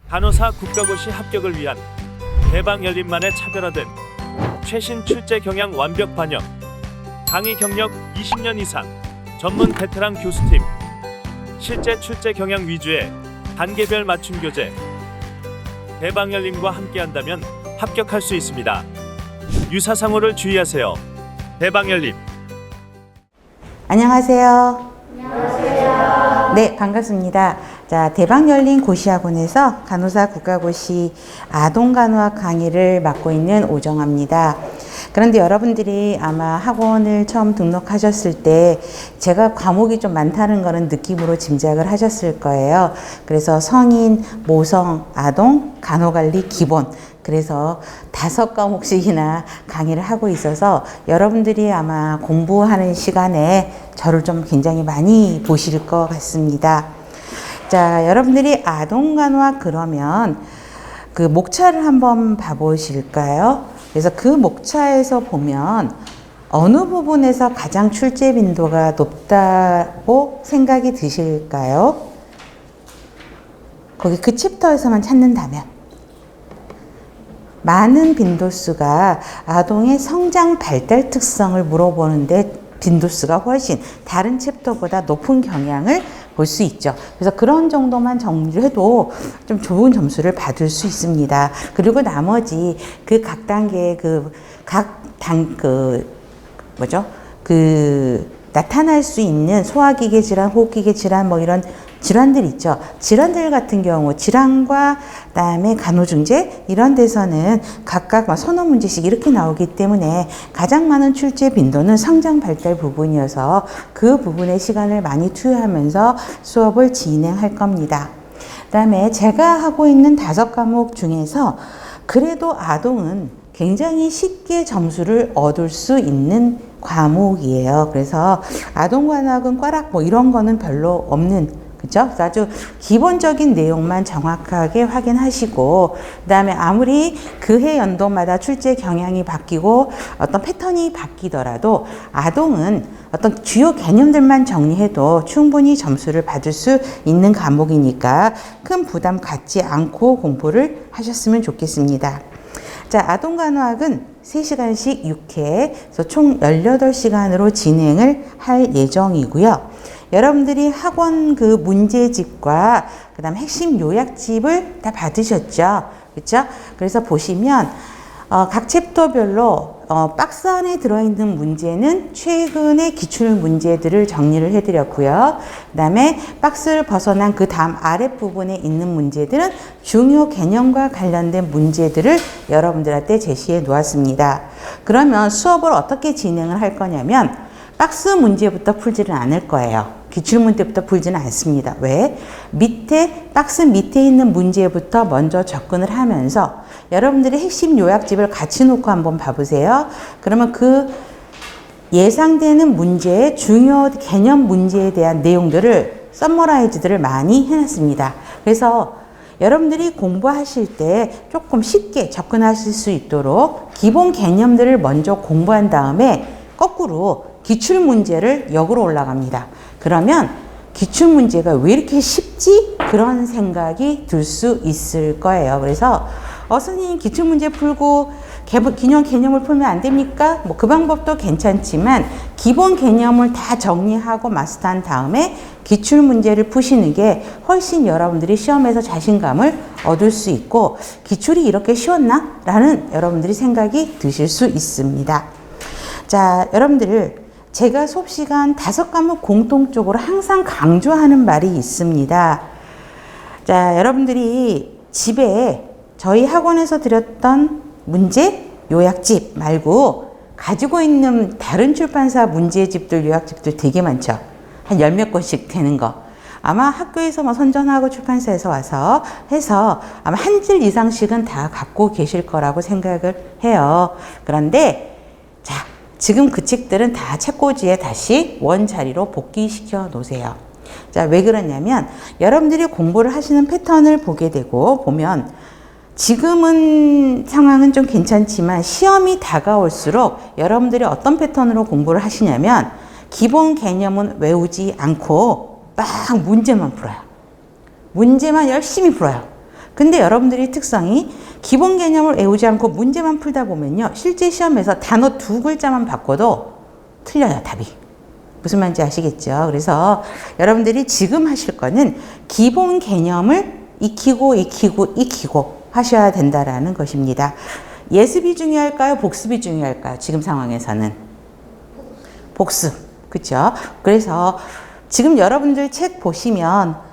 간호사 국가고시 합격을 위한 대방열림만의 차별화된 최신 출제 경향 완벽 반영, 강의 경력 20년 이상 전문 베테랑 교수팀, 실제 출제 경향 위주의 단계별 맞춤 교재. 대방열림과 함께한다면 합격할 수 있습니다. 유사상호를 주의하세요. 대방열림. 안녕하세요. 네, 반갑습니다. 자, 대방열린 고시학원에서 간호사 국가고시 아동간호학 강의를 맡고 있는 오정아입니다. 그런데 여러분들이 아마 학원을 처음 등록하셨을 때 제가 과목이 좀 많다는 거는 느낌으로 짐작을 하셨을 거예요. 그래서 성인, 모성, 아동, 간호관리, 기본, 그래서 5과목씩이나 강의를 하고 있어서 여러분들이 아마 공부하는 시간에 저를 좀 굉장히 많이 보실 것 같습니다. 자, 여러분들이 아동간호학 그러면 그 목차를 한번 봐보실까요? 그래서 그 목차에서 보면 어느 부분에서 가장 출제 빈도가 높다고 생각이 드실까요? 거기 그 챕터에서만 찾는다면 많은 빈도수가 아동의 성장 발달 특성을 물어보는데 빈도수가 훨씬 다른 챕터보다 높은 경향을 볼 수 있죠. 그래서 그런 정도만 정리해도 좀 좋은 점수를 받을 수 있습니다. 그리고 나머지 그 각 단계의 나타날 수 있는 소화기계 질환, 호흡기계 질환, 뭐 이런 질환들 있죠. 질환들 같은 경우, 질환과 그다음에 간호중재 이런 데서는 각각 선호 문제씩 이렇게 나오기 때문에 가장 많은 출제 빈도는 성장 발달 부분이어서 그 부분에 시간을 많이 투여하면서 수업을 진행할 겁니다. 그다음에 제가 하고 있는 5과목 중에서 그래도 아동은 굉장히 쉽게 점수를 얻을 수 있는 과목이에요. 그래서 아동간호학은 꽈락 뭐 이런 거는 별로 없는, 그죠? 아주 기본적인 내용만 정확하게 확인하시고, 그 다음에 아무리 그해 연도마다 출제 경향이 바뀌고 어떤 패턴이 바뀌더라도 아동은 어떤 주요 개념들만 정리해도 충분히 점수를 받을 수 있는 과목이니까 큰 부담 갖지 않고 공부를 하셨으면 좋겠습니다. 자, 아동간호학은 3시간씩 6회, 그래서 총 18시간으로 진행을 할 예정이고요. 여러분들이 학원 그 문제집과 그 다음 핵심 요약집을 다 받으셨죠? 그렇죠? 그래서 보시면 각 챕터별로 박스 안에 들어있는 문제는 최근의 기출 문제들을 정리를 해드렸고요. 그 다음에 박스를 벗어난 그 다음 아랫부분에 있는 문제들은 중요 개념과 관련된 문제들을 여러분들한테 제시해 놓았습니다. 그러면 수업을 어떻게 진행을 할 거냐면 박스 문제부터 풀지는 않을 거예요. 기출문제부터 풀지는 않습니다. 왜? 박스 밑에 있는 문제부터 먼저 접근을 하면서 여러분들이 핵심 요약집을 같이 놓고 한번 봐보세요. 그러면 그 예상되는 문제의 중요 개념 문제에 대한 내용들을 서머라이즈들을 많이 해놨습니다. 그래서 여러분들이 공부하실 때 조금 쉽게 접근하실 수 있도록 기본 개념들을 먼저 공부한 다음에 거꾸로 기출 문제를 역으로 올라갑니다. 그러면 기출 문제가 왜 이렇게 쉽지? 그런 생각이 들 수 있을 거예요. 그래서 선생님 기출 문제 풀고 기본 개념을 풀면 안 됩니까? 뭐 그 방법도 괜찮지만 기본 개념을 다 정리하고 마스터한 다음에 기출 문제를 푸시는 게 훨씬 여러분들이 시험에서 자신감을 얻을 수 있고 기출이 이렇게 쉬웠나? 라는 여러분들이 생각이 드실 수 있습니다. 자, 여러분들 제가 수업시간 5과목 공통적으로 항상 강조하는 말이 있습니다. 자, 여러분들이 집에 저희 학원에서 드렸던 문제 요약집 말고 가지고 있는 다른 출판사 문제집들, 요약집들 되게 많죠. 한 10몇 권씩 되는 거. 아마 학교에서 뭐 선전하고 출판사에서 와서 해서 아마 한 질 이상씩은 다 갖고 계실 거라고 생각을 해요. 그런데 자, 지금 그 책들은 다 책꽂이에 다시 원자리로 복귀시켜 놓으세요. 자, 왜 그러냐면 여러분들이 공부를 하시는 패턴을 보게 되고 보면 지금은 상황은 좀 괜찮지만 시험이 다가올수록 여러분들이 어떤 패턴으로 공부를 하시냐면 기본 개념은 외우지 않고 막 문제만 풀어요. 문제만 열심히 풀어요. 근데 여러분들이 특성이 기본 개념을 외우지 않고 문제만 풀다 보면요. 실제 시험에서 단어 2글자만 바꿔도 틀려요, 답이. 무슨 말인지 아시겠죠? 그래서 여러분들이 지금 하실 거는 기본 개념을 익히고 하셔야 된다라는 것입니다. 예습이 중요할까요? 복습이 중요할까요? 지금 상황에서는 복습, 그렇죠? 그래서 지금 여러분들 책 보시면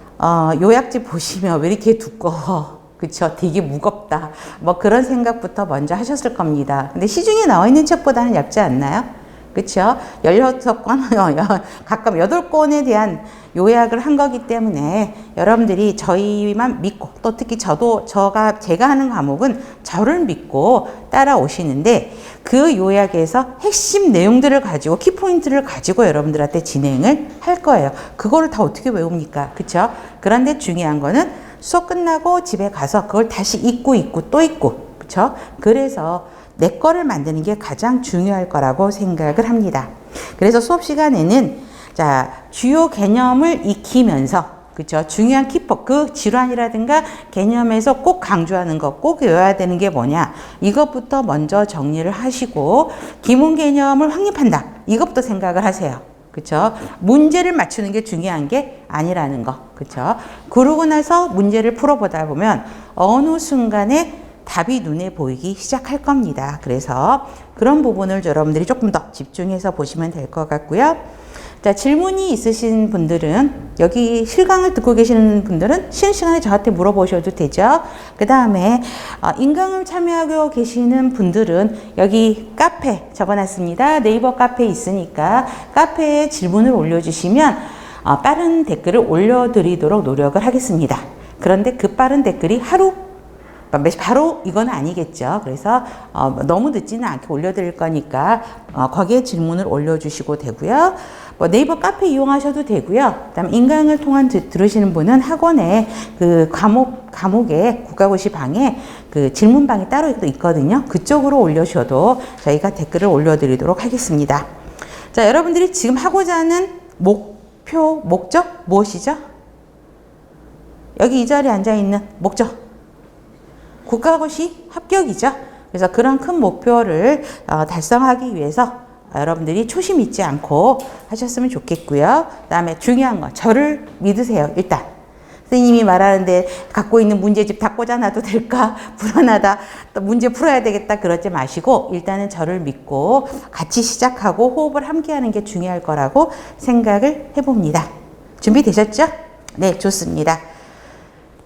요약집 보시면 왜 이렇게 두꺼워? 그쵸? 되게 무겁다. 뭐 그런 생각부터 먼저 하셨을 겁니다. 근데 시중에 나와 있는 책보다는 얇지 않나요? 그쵸? 16권, 가끔 8권에 대한 요약을 한 거기 때문에 여러분들이 저희만 믿고, 또 특히 제가 하는 과목은 저를 믿고 따라오시는데 그 요약에서 핵심 내용들을 가지고, 키포인트를 가지고 여러분들한테 진행을 할 거예요. 그거를 다 어떻게 외웁니까? 그쵸? 그런데 중요한 거는 수업 끝나고 집에 가서 그걸 다시 읽고 또 읽고, 그쵸? 그래서 내 거를 만드는 게 가장 중요할 거라고 생각을 합니다. 그래서 수업 시간에는 자, 주요 개념을 익히면서, 그쵸? 중요한 키포, 그 질환이라든가 개념에서 꼭 강조하는 것, 꼭 외워야 되는 게 뭐냐? 이것부터 먼저 정리를 하시고, 기본 개념을 확립한다. 이것부터 생각을 하세요. 그쵸? 문제를 맞추는 게 중요한 게 아니라는 거. 그쵸? 그러고 나서 문제를 풀어보다 보면 어느 순간에 답이 눈에 보이기 시작할 겁니다. 그래서 그런 부분을 여러분들이 조금 더 집중해서 보시면 될 것 같고요. 자, 질문이 있으신 분들은, 여기 실강을 듣고 계시는 분들은 쉬는 시간에 저한테 물어보셔도 되죠. 그 다음에 인강을 참여하고 계시는 분들은 여기 카페 적어놨습니다. 네이버 카페 있으니까 카페에 질문을 올려주시면 빠른 댓글을 올려드리도록 노력을 하겠습니다. 그런데 그 빠른 댓글이 바로 이건 아니겠죠. 그래서 너무 늦지는 않게 올려드릴 거니까 거기에 질문을 올려주시고 되고요. 뭐 네이버 카페 이용하셔도 되고요. 그다음 인강을 통한 들으시는 분은 학원에 그 과목에 국가고시 방에 그 질문방이 따로 있거든요. 그쪽으로 올려주셔도 저희가 댓글을 올려드리도록 하겠습니다. 자, 여러분들이 지금 하고자 하는 목적 무엇이죠? 여기 이 자리에 앉아 있는 목적. 국가고시 합격이죠. 그래서 그런 큰 목표를 달성하기 위해서 여러분들이 초심 잊지 않고 하셨으면 좋겠고요. 그 다음에 중요한 건 저를 믿으세요. 일단 선생님이 말하는데 갖고 있는 문제집 다 꽂아놔도 될까? 불안하다. 또 문제 풀어야 되겠다. 그러지 마시고 일단은 저를 믿고 같이 시작하고 호흡을 함께 하는 게 중요할 거라고 생각을 해봅니다. 준비되셨죠? 네, 좋습니다.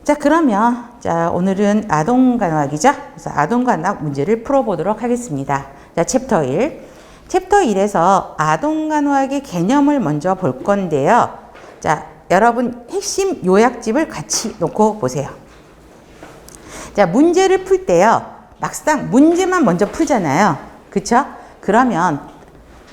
자, 그러면 오늘은 아동간호학이죠. 그래서 아동간호학 문제를 풀어보도록 하겠습니다. 자, 챕터 1. 챕터 1에서 아동간호학의 개념을 먼저 볼 건데요. 자, 여러분 핵심 요약집을 같이 놓고 보세요. 자, 문제를 풀 때요. 막상 문제만 먼저 풀잖아요. 그쵸? 그러면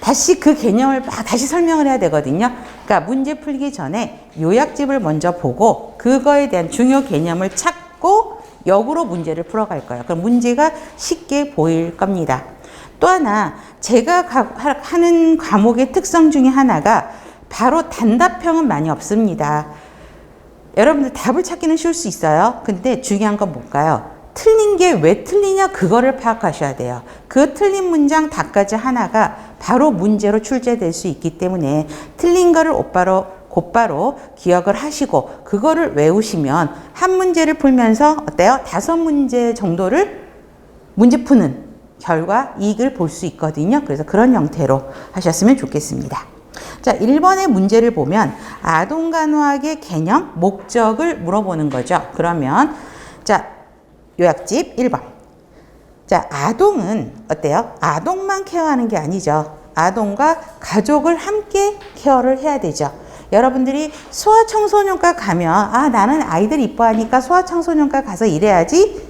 다시 그 개념을 다시 설명을 해야 되거든요. 그러니까 문제 풀기 전에 요약집을 먼저 보고 그거에 대한 중요 개념을 찾고 역으로 문제를 풀어갈 거예요. 그럼 문제가 쉽게 보일 겁니다. 또 하나, 제가 하는 과목의 특성 중에 하나가 바로 단답형은 많이 없습니다. 여러분들 답을 찾기는 쉬울 수 있어요. 근데 중요한 건 뭘까요? 틀린 게 왜 틀리냐 그거를 파악하셔야 돼요. 그 틀린 문장 답까지 하나가 바로 문제로 출제될 수 있기 때문에 틀린 거를 곧바로 기억을 하시고 그거를 외우시면 한 문제를 풀면서 어때요? 5문제 정도를 문제 푸는 결과 이익을 볼 수 있거든요. 그래서 그런 형태로 하셨으면 좋겠습니다. 자, 1번의 문제를 보면 아동간호학의 개념, 목적을 물어보는 거죠. 그러면 자, 요약집 1번. 자, 아동은 어때요? 아동만 케어하는 게 아니죠. 아동과 가족을 함께 케어를 해야 되죠. 여러분들이 소아청소년과 가면 나는 아이들 이뻐하니까 소아청소년과 가서 일해야지.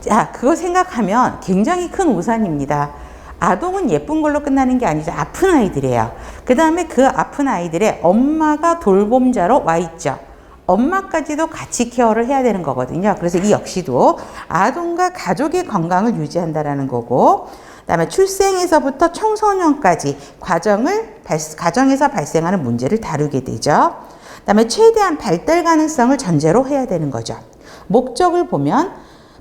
자, 그거 생각하면 굉장히 큰 오산입니다. 아동은 예쁜 걸로 끝나는 게 아니죠. 아픈 아이들이에요. 그 다음에 그 아픈 아이들의 엄마가 돌봄자로 와 있죠. 엄마까지도 같이 케어를 해야 되는 거거든요. 그래서 이 역시도 아동과 가족의 건강을 유지한다라는 거고, 그다음에 출생에서부터 청소년까지 가정에서 발생하는 문제를 다루게 되죠. 그다음에 최대한 발달 가능성을 전제로 해야 되는 거죠. 목적을 보면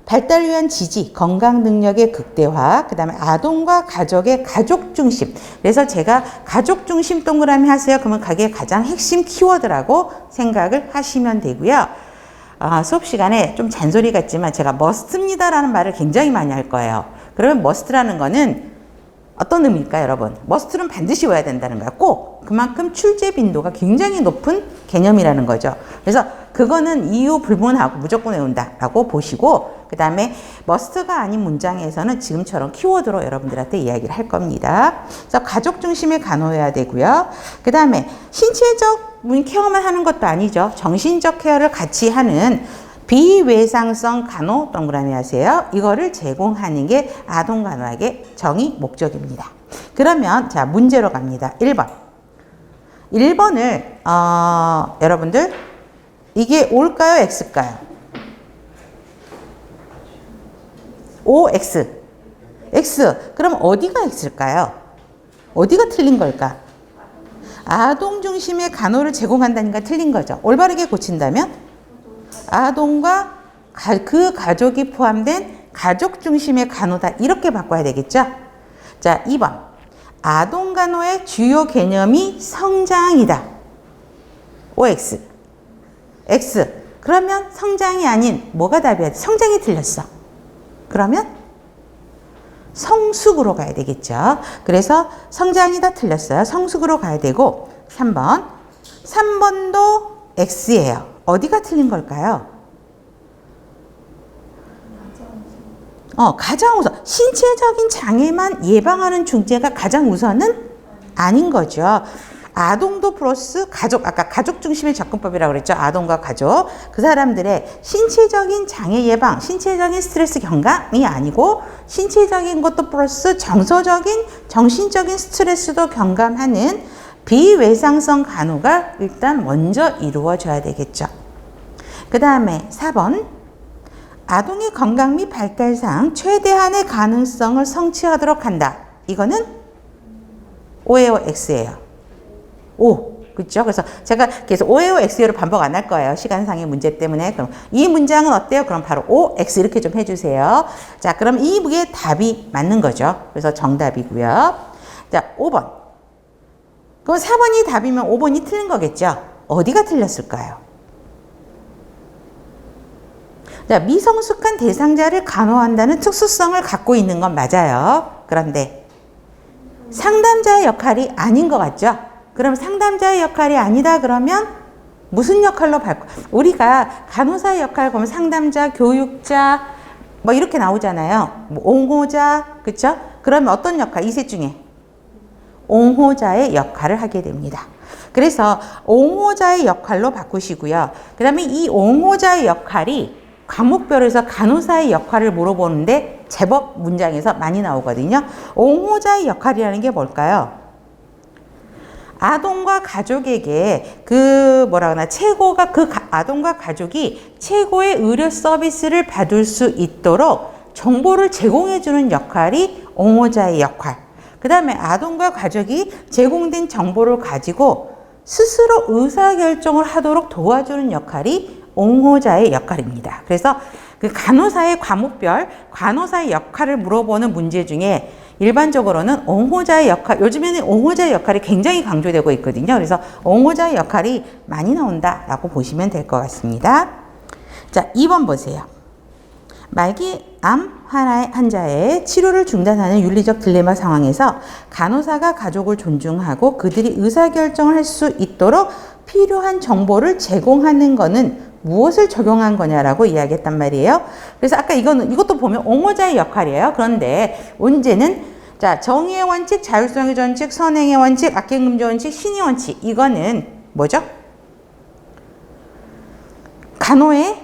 발달을 위한 지지, 건강 능력의 극대화, 그 다음에 아동과 가족의 가족 중심. 그래서 제가 가족 중심 동그라미 하세요. 그러면 그게 가장 핵심 키워드라고 생각을 하시면 되고요. 수업 시간에 좀 잔소리 같지만 제가 머스트입니다라는 말을 굉장히 많이 할 거예요. 그러면 머스트라는 거는 어떤 의미일까요, 여러분? 머스트는 반드시 외워야 된다는 거야. 꼭 그만큼 출제 빈도가 굉장히 높은 개념이라는 거죠. 그래서 그거는 이유 불문하고 무조건 외운다라고 보시고, 그 다음에 머스트가 아닌 문장에서는 지금처럼 키워드로 여러분들한테 이야기를 할 겁니다. 그래서 가족 중심의 간호해야 되고요. 그 다음에 신체적 케어만 하는 것도 아니죠. 정신적 케어를 같이 하는 비외상성 간호 동그라미 하세요. 이거를 제공하는 게 아동 간호학의 정의 목적입니다. 그러면 자, 문제로 갑니다. 1번. 1번을 여러분들 이게 O일까요? X일까요? O, X. X. 그럼 어디가 X일까요? 어디가 틀린 걸까? 아동 중심의 간호를 제공한다니까 틀린 거죠. 올바르게 고친다면 아동과 그 가족이 포함된 가족 중심의 간호다. 이렇게 바꿔야 되겠죠? 자, 2번. 아동 간호의 주요 개념이 성장이다. OX. X. 그러면 성장이 아닌 뭐가 답이야? 성장이 틀렸어. 그러면 성숙으로 가야 되겠죠. 그래서 성장이다 틀렸어요. 성숙으로 가야 되고 3번. 3번도 X예요. 어디가 틀린 걸까요? 가장 우선 신체적인 장애만 예방하는 중재가 가장 우선은 아닌 거죠. 아동도 플러스 가족, 아까 가족 중심의 접근법이라고 그랬죠. 아동과 가족. 그 사람들의 신체적인 장애 예방, 신체적인 스트레스 경감이 아니고 신체적인 것도 플러스 정서적인, 정신적인 스트레스도 경감하는 비외상성 간호가 일단 먼저 이루어져야 되겠죠. 그 다음에 4번. 아동의 건강 및 발달상 최대한의 가능성을 성취하도록 한다. 이거는 O예요, X예요? O. 그렇죠? 그래서 제가 계속 O예요, X예요를 반복 안 할 거예요. 시간상의 문제 때문에. 그럼 이 문장은 어때요? 그럼 바로 O, X 이렇게 좀 해주세요. 자, 그럼 이게 답이 맞는 거죠. 그래서 정답이고요. 자, 5번. 그럼 4번이 답이면 5번이 틀린 거겠죠? 어디가 틀렸을까요? 자, 미성숙한 대상자를 간호한다는 특수성을 갖고 있는 건 맞아요. 그런데 상담자의 역할이 아닌 것 같죠? 그럼 상담자의 역할이 아니다 그러면 무슨 역할로 바꿔? 우리가 간호사의 역할 보면 상담자, 교육자 뭐 이렇게 나오잖아요. 뭐 옹호자, 그렇죠? 그러면 어떤 역할? 이 셋 중에 옹호자의 역할을 하게 됩니다. 그래서 옹호자의 역할로 바꾸시고요. 그 다음에 이 옹호자의 역할이 과목별에서 간호사의 역할을 물어보는데 제법 문장에서 많이 나오거든요. 옹호자의 역할이라는 게 뭘까요? 아동과 가족에게 최고가 아동과 가족이 최고의 의료 서비스를 받을 수 있도록 정보를 제공해주는 역할이 옹호자의 역할. 그 다음에 아동과 가족이 제공된 정보를 가지고 스스로 의사결정을 하도록 도와주는 역할이 옹호자의 역할입니다. 그래서 그 간호사의 과목별 간호사의 역할을 물어보는 문제 중에 일반적으로는 옹호자의 역할, 요즘에는 옹호자의 역할이 굉장히 강조되고 있거든요. 그래서 옹호자의 역할이 많이 나온다라고 보시면 될 것 같습니다. 자, 2번 보세요. 말기암 환자의 치료를 중단하는 윤리적 딜레마 상황에서 간호사가 가족을 존중하고 그들이 의사결정을 할 수 있도록 필요한 정보를 제공하는 것은 무엇을 적용한 거냐라고 이야기했단 말이에요. 그래서 아까 이것도 보면 옹호자의 역할이에요. 그런데 문제는 자, 정의의 원칙, 자율성의 원칙, 선행의 원칙, 악행금지 원칙, 신의 원칙. 이거는 뭐죠? 간호의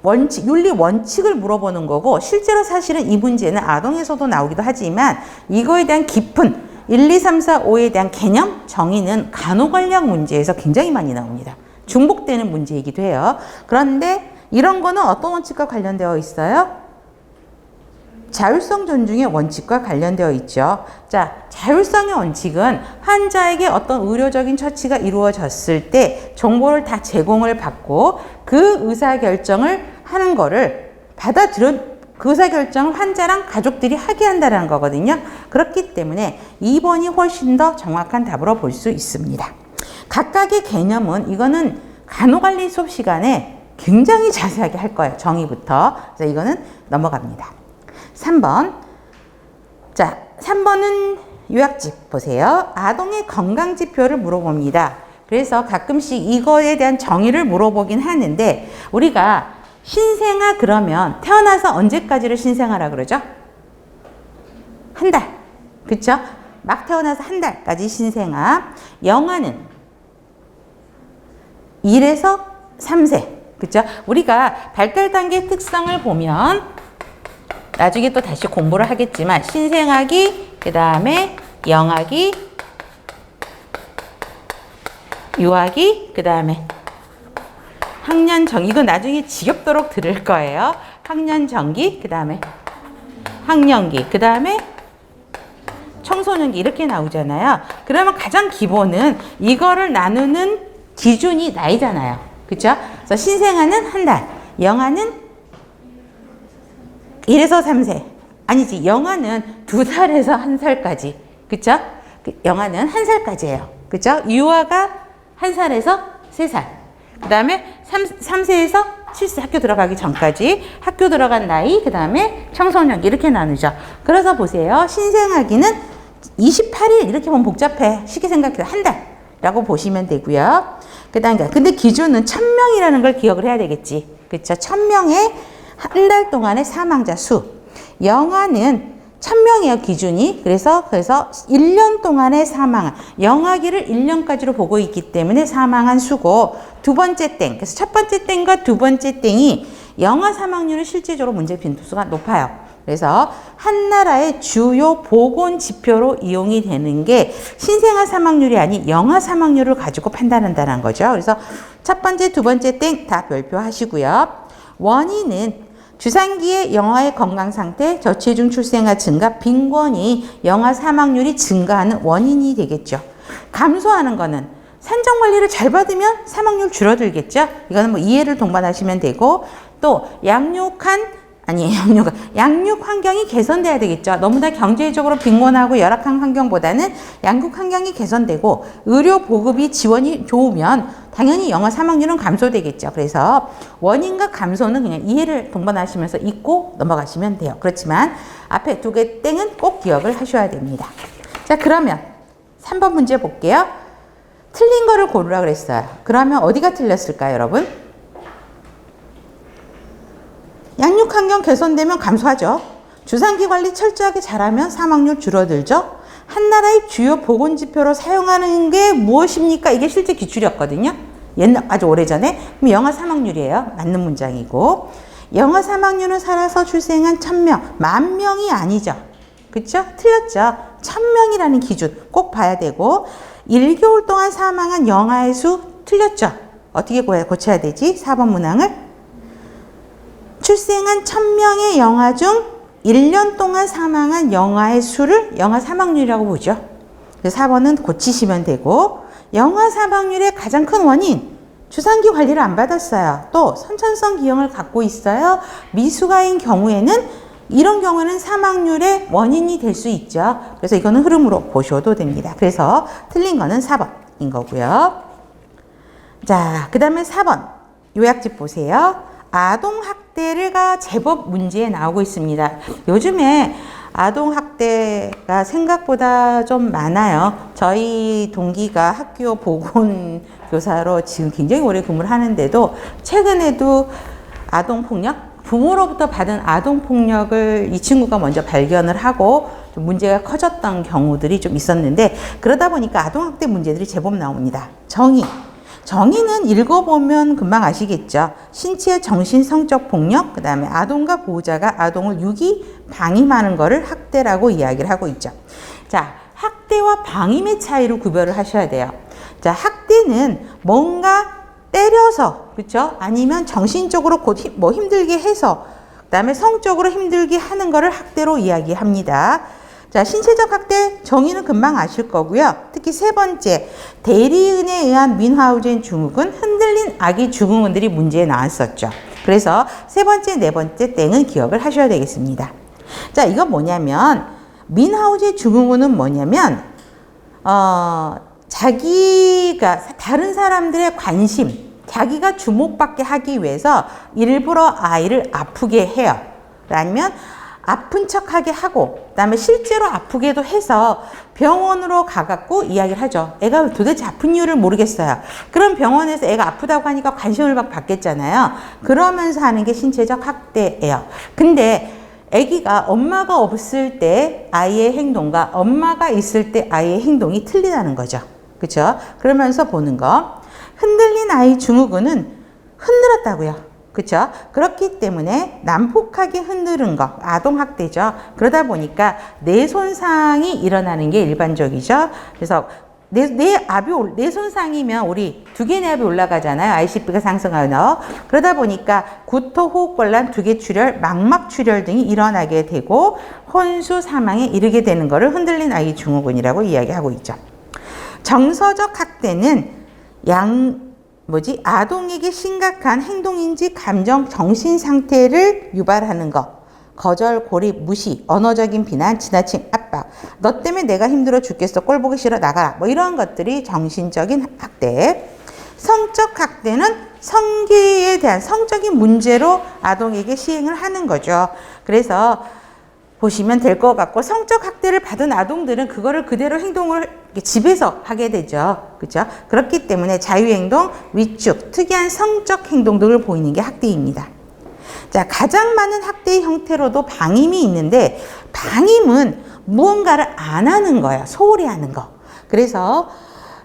원칙, 윤리 원칙을 물어보는 거고 실제로 사실은 이 문제는 아동에서도 나오기도 하지만 이거에 대한 깊은 1, 2, 3, 4, 5에 대한 개념, 정의는 간호 관련 문제에서 굉장히 많이 나옵니다. 중복되는 문제이기도 해요. 그런데 이런 거는 어떤 원칙과 관련되어 있어요? 자율성 존중의 원칙과 관련되어 있죠. 자, 자율성의 원칙은 환자에게 어떤 의료적인 처치가 이루어졌을 때 정보를 다 제공을 받고 그 의사결정을 하는 거를 그 의사결정을 환자랑 가족들이 하게 한다는 거거든요. 그렇기 때문에 2번이 훨씬 더 정확한 답으로 볼 수 있습니다. 각각의 개념은 이거는 간호관리 수업 시간에 굉장히 자세하게 할 거예요. 정의부터. 그래서 이거는 넘어갑니다. 3번. 자, 3번은 요약집 보세요. 아동의 건강지표를 물어봅니다. 그래서 가끔씩 이거에 대한 정의를 물어보긴 하는데 우리가 신생아 그러면 태어나서 언제까지를 신생아라 그러죠? 한 달. 그쵸? 막 태어나서 한 달까지 신생아. 영아는 1에서 3세. 그쵸? 우리가 발달 단계 특성을 보면 나중에 또 다시 공부를 하겠지만 신생아기, 그 다음에 영아기, 유아기, 그 다음에 학년정, 이거 나중에 지겹도록 들을 거예요. 학년정기, 그 다음에 학년기, 그 다음에 청소년기 이렇게 나오잖아요. 그러면 가장 기본은 이거를 나누는 기준이 나이잖아요. 그쵸? 그래서 신생아는 한 달, 영아는 1에서 3세. 아니지, 영아는 2살에서 1살까지. 그쵸? 영아는 1살까지예요. 그쵸? 유아가 1살에서 3살. 그 다음에 3세에서 7세 학교 들어가기 전까지 학교 들어간 나이, 그 다음에 청소년 이렇게 나누죠. 그래서 보세요. 신생아기는 28일 이렇게 보면 복잡해. 쉽게 생각해서 한 달이라고 보시면 되고요. 그 다음에 근데 기준은 1000명이라는 걸 기억을 해야 되겠지. 그쵸? 1000명의 한 달 동안의 사망자 수. 영아는 1000명이에요, 기준이. 그래서 1년 동안의 사망. 영아기를 1년까지로 보고 있기 때문에 사망한 수고. 두 번째 땡. 그래서 첫 번째 땡과 두 번째 땡이 영아 사망률은 실제적으로 문제 빈도수가 높아요. 그래서 한 나라의 주요 보건 지표로 이용이 되는 게 신생아 사망률이 아닌 영아 사망률을 가지고 판단한다는 거죠. 그래서 첫 번째, 두 번째 땡 다 별표하시고요. 원인은 주산기의 영아의 건강 상태, 저체중 출생아 증가, 빈곤이 영아 사망률이 증가하는 원인이 되겠죠. 감소하는 거는 산정 관리를 잘 받으면 사망률 줄어들겠죠. 이거는 뭐 이해를 동반하시면 되고, 또 양육 환경이 개선돼야 되겠죠. 너무나 경제적으로 빈곤하고 열악한 환경보다는 양육 환경이 개선되고 의료 보급이 지원이 좋으면 당연히 영아 사망률은 감소되겠죠. 그래서 원인과 감소는 그냥 이해를 동반하시면서 잊고 넘어가시면 돼요. 그렇지만 앞에 두 개 땡은 꼭 기억을 하셔야 됩니다. 자, 그러면 3번 문제 볼게요. 틀린 거를 고르라 그랬어요. 그러면 어디가 틀렸을까요, 여러분? 양육 환경 개선되면 감소하죠. 주산기 관리 철저하게 잘하면 사망률 줄어들죠. 한 나라의 주요 보건 지표로 사용하는 게 무엇입니까? 이게 실제 기출이었거든요. 옛날 아주 오래전에. 그럼 영아 사망률이에요. 맞는 문장이고. 영아 사망률은 살아서 출생한 1000명, 10,000명이 아니죠. 그쵸? 틀렸죠. 1000명이라는 기준 꼭 봐야 되고, 1개월 동안 사망한 영아의 수 틀렸죠. 어떻게 고쳐야 되지? 4번 문항을. 출생한 1000명의 영아 중 1년 동안 사망한 영아의 수를 영아 사망률이라고 보죠. 그래서 4번은 고치시면 되고, 영아 사망률의 가장 큰 원인, 주산기 관리를 안 받았어요. 또 선천성 기형을 갖고 있어요. 미숙아인 경우에는 이런 경우는 사망률의 원인이 될 수 있죠. 그래서 이거는 흐름으로 보셔도 됩니다. 그래서 틀린 거는 4번인 거고요. 자, 그 다음에 4번 요약집 보세요. 아동학대가 제법 문제에 나오고 있습니다. 요즘에 아동학대가 생각보다 좀 많아요. 저희 동기가 학교 보건교사로 지금 굉장히 오래 근무를 하는데도 최근에도 아동폭력, 부모로부터 받은 아동폭력을 이 친구가 먼저 발견을 하고 좀 문제가 커졌던 경우들이 좀 있었는데, 그러다 보니까 아동학대 문제들이 제법 나옵니다. 정의는 읽어보면 금방 아시겠죠. 신체, 정신, 성적 폭력, 그 다음에 아동과 보호자가 아동을 유기, 방임하는 거를 학대라고 이야기를 하고 있죠. 자, 학대와 방임의 차이를 구별을 하셔야 돼요. 자, 학대는 뭔가 때려서, 그렇죠? 아니면 정신적으로 힘들게 해서 그다음에 성적으로 힘들게 하는 거를 학대로 이야기합니다. 자, 신체적 학대 정의는 금방 아실 거고요. 특히 세 번째, 대리인에 의한 뮌하우젠 증후군, 흔들린 아기 증후군들이 문제에 나왔었죠. 그래서 세 번째, 네 번째 땡은 기억을 하셔야 되겠습니다. 자, 이건 뭐냐면 뮌하우젠 증후군은 뭐냐면 자기가 다른 사람들의 관심, 자기가 주목받게 하기 위해서 일부러 아이를 아프게 해요. 아니면 아픈 척하게 하고, 그다음에 실제로 아프게도 해서 병원으로 가갖고 이야기를 하죠. 애가 도대체 아픈 이유를 모르겠어요. 그럼 병원에서 애가 아프다고 하니까 관심을 막 받겠잖아요. 그러면서 하는 게 신체적 학대예요. 근데 아기가 엄마가 없을 때 아이의 행동과 엄마가 있을 때 아이의 행동이 틀리다는 거죠. 그렇죠? 그러면서 보는 거. 흔들린 아이 증후군은 흔들었다고요. 그렇죠? 그렇기 때문에 난폭하게 흔드는 거, 아동학대죠. 그러다 보니까 뇌 손상이 일어나는 게 일반적이죠. 그래서 뇌 손상이면 우리 두 개 뇌압이 올라가잖아요. ICP가 상승하여. 그러다 보니까 구토, 호흡곤란, 두개 출혈, 망막 출혈 등이 일어나게 되고 혼수 사망에 이르게 되는 것을 흔들린 아이 증후군이라고 이야기하고 있죠. 정서적 학대는 아동에게 심각한 행동인지 감정, 정신 상태를 유발하는 것. 거절, 고립, 무시, 언어적인 비난, 지나친 압박. 너 때문에 내가 힘들어 죽겠어. 꼴 보기 싫어. 나가라. 뭐 이런 것들이 정신적인 학대. 성적 학대는 성기에 대한 성적인 문제로 아동에게 시행을 하는 거죠. 그래서 보시면 될 것 같고, 성적 학대를 받은 아동들은 그거를 그대로 행동을 집에서 하게 되죠. 그렇죠? 그렇기 때문에 자유행동, 위축, 특이한 성적 행동들을 보이는 게 학대입니다. 자, 가장 많은 학대의 형태로도 방임이 있는데, 방임은 무언가를 안 하는 거야. 소홀히 하는 거. 그래서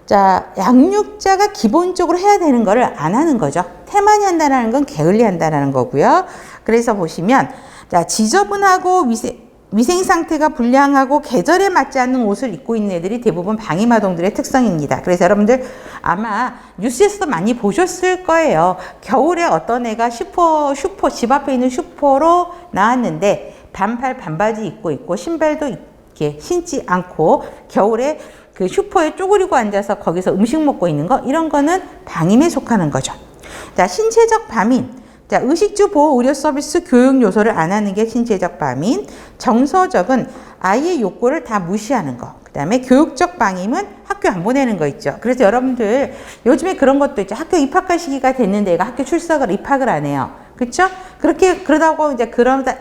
자, 양육자가 기본적으로 해야 되는 거를 안 하는 거죠. 태만히 한다는 건 게을리 한다는 거고요. 그래서 보시면 자, 지저분하고 위생 상태가 불량하고 계절에 맞지 않는 옷을 입고 있는 애들이 대부분 방임 아동들의 특성입니다. 그래서 여러분들 아마 뉴스에서도 많이 보셨을 거예요. 겨울에 어떤 애가 슈퍼 집 앞에 있는 슈퍼로 나왔는데 반팔 반바지 입고 있고 신발도 이렇게 신지 않고 겨울에 그 슈퍼에 쪼그리고 앉아서 거기서 음식 먹고 있는 거, 이런 거는 방임에 속하는 거죠. 자, 신체적 방임. 자, 의식주 보호 의료 서비스 교육 요소를 안 하는 게 신체적 방임. 정서적은 아이의 욕구를 다 무시하는 거. 그 다음에 교육적 방임은 학교 안 보내는 거 있죠. 그래서 여러분들 요즘에 그런 것도 있죠. 학교 입학할 시기가 됐는데 애가 학교 출석을 입학을 안 해요. 그렇죠? 그러다고 이제 그러니까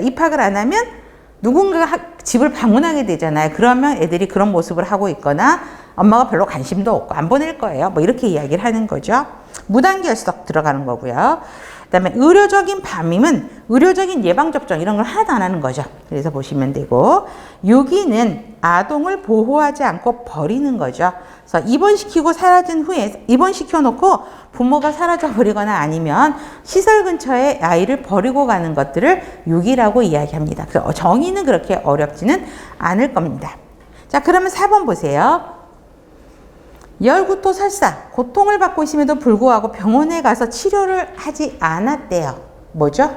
입학을 안 하면 누군가가 집을 방문하게 되잖아요. 그러면 애들이 그런 모습을 하고 있거나 엄마가 별로 관심도 없고 안 보낼 거예요. 뭐 이렇게 이야기를 하는 거죠. 무단결석 들어가는 거고요. 그다음에 의료적인 방임은 의료적인 예방접종 이런 걸 하나도 안 하는 거죠. 그래서 보시면 되고, 유기는 아동을 보호하지 않고 버리는 거죠. 그래서 입원시키고 사라진 후에 입원시켜놓고 부모가 사라져버리거나 아니면 시설 근처에 아이를 버리고 가는 것들을 유기라고 이야기합니다. 그래서 정의는 그렇게 어렵지는 않을 겁니다. 자, 그러면 4번 보세요. 열구토 설사, 고통을 받고 있음에도 불구하고 병원에 가서 치료를 하지 않았대요. 뭐죠?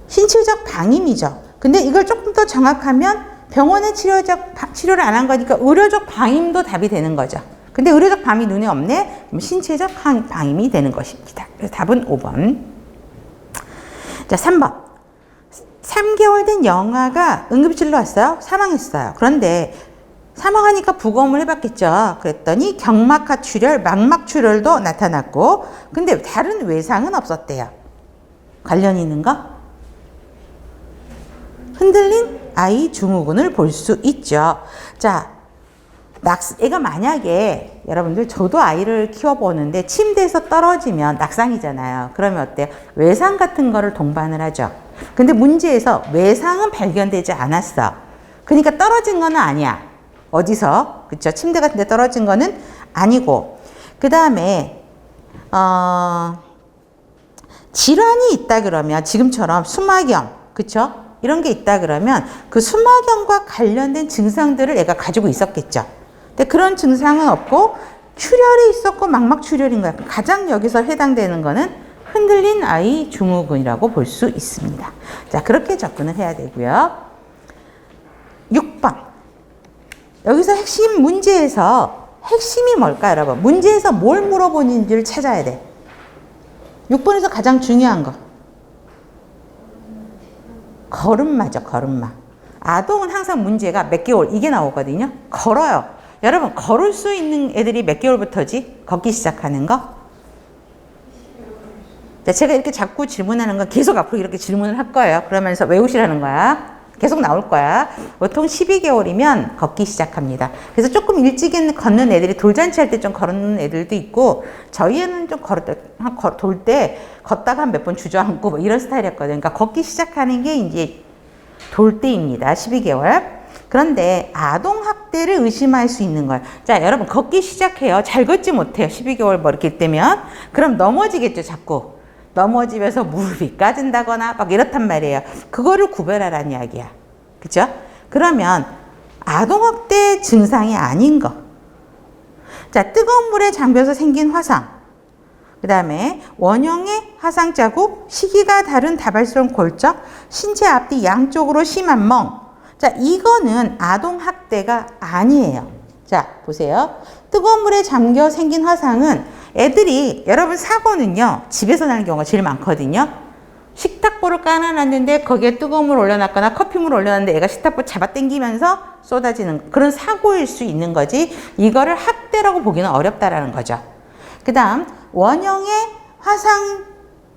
신체적 방임이죠. 근데 이걸 조금 더 정확하면 병원에 치료를 안 한 거니까 의료적 방임도 답이 되는 거죠. 근데 의료적 방임이 눈에 없네? 그럼 신체적 방임이 되는 것입니다. 그래서 답은 5번. 자, 3번. 3개월 된 영아가 응급실로 왔어요. 사망했어요. 그런데 사망하니까 부검을 해봤겠죠. 그랬더니 경막하 출혈, 망막 출혈도 나타났고, 근데 다른 외상은 없었대요. 관련 있는 거? 흔들린 아이 증후군을 볼 수 있죠. 자, 애가 만약에 여러분들 저도 아이를 키워보는데 침대에서 떨어지면 낙상이잖아요. 그러면 어때요? 외상 같은 거를 동반을 하죠. 근데 문제에서 외상은 발견되지 않았어. 그러니까 떨어진 거는 아니야. 어디서? 그쵸? 침대 같은 데 떨어진 거는 아니고. 그 다음에, 질환이 있다 그러면, 지금처럼 수막염, 그쵸? 이런 게 있다 그러면 그 수막염과 관련된 증상들을 애가 가지고 있었겠죠. 근데 그런 증상은 없고, 출혈이 있었고, 망막 출혈인 거야. 가장 여기서 해당되는 거는 흔들린 아이 증후군이라고 볼 수 있습니다. 자, 그렇게 접근을 해야 되고요. 6번. 여기서 핵심 문제에서 핵심이 뭘까요, 여러분? 문제에서 뭘 물어보는지를 찾아야 돼. 6번에서 가장 중요한 거. 걸음마죠, 걸음마. 아동은 항상 문제가 몇 개월, 이게 나오거든요. 걸어요. 여러분, 걸을 수 있는 애들이 몇 개월부터지? 걷기 시작하는 거? 자, 제가 이렇게 자꾸 질문하는 건 계속 앞으로 이렇게 질문을 할 거예요. 그러면서 외우시라는 거야. 계속 나올 거야. 보통 12개월이면 걷기 시작합니다. 그래서 조금 일찍 걷는 애들이 돌잔치 할 때 좀 걷는 애들도 있고, 저희 애는 좀 돌 때 걷다가 몇 번 주저앉고 뭐 이런 스타일이었거든요. 그러니까 걷기 시작하는 게 이제 돌 때입니다. 12개월. 그런데 아동학대를 의심할 수 있는 거예요. 자, 여러분, 걷기 시작해요. 잘 걷지 못해요. 12개월 뭐 이렇게 되면. 그럼 넘어지겠죠, 자꾸. 넘어지면서 무릎이 까진다거나 막 이렇단 말이에요. 그거를 구별하라는 이야기야. 그죠? 그러면 아동학대 증상이 아닌 거. 자, 뜨거운 물에 잠겨서 생긴 화상. 그 다음에 원형의 화상 자국, 시기가 다른 다발성 골적, 신체 앞뒤 양쪽으로 심한 멍. 자, 이거는 아동학대가 아니에요. 자, 보세요. 뜨거운 물에 잠겨 생긴 화상은 애들이, 여러분, 사고는요, 집에서 나는 경우가 제일 많거든요. 식탁보를 깔아놨는데 거기에 뜨거운 물 올려놨거나 커피물 올려놨는데 애가 식탁보 잡아당기면서 쏟아지는 그런 사고일 수 있는 거지, 이거를 학대라고 보기는 어렵다라는 거죠. 그 다음, 원형의 화상,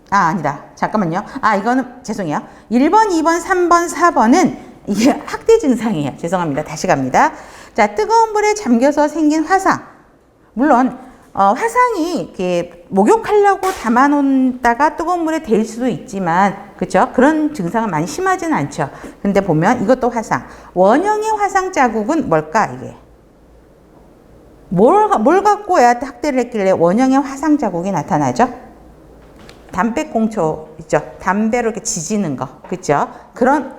아니다. 잠깐만요. 이거는, 죄송해요. 1번, 2번, 3번, 4번은 이게 학대 증상이에요. 죄송합니다. 다시 갑니다. 자, 뜨거운 물에 잠겨서 생긴 화상. 물론, 화상이 이렇게 목욕하려고 담아놓다가 뜨거운 물에 데일 수도 있지만, 그쵸? 그런 증상은 많이 심하지는 않죠. 근데 보면 이것도 화상. 원형의 화상 자국은 뭘까, 이게? 뭘 갖고 애한테 학대를 했길래 원형의 화상 자국이 나타나죠? 담배꽁초 있죠? 담배로 이렇게 지지는 거. 그죠? 그런,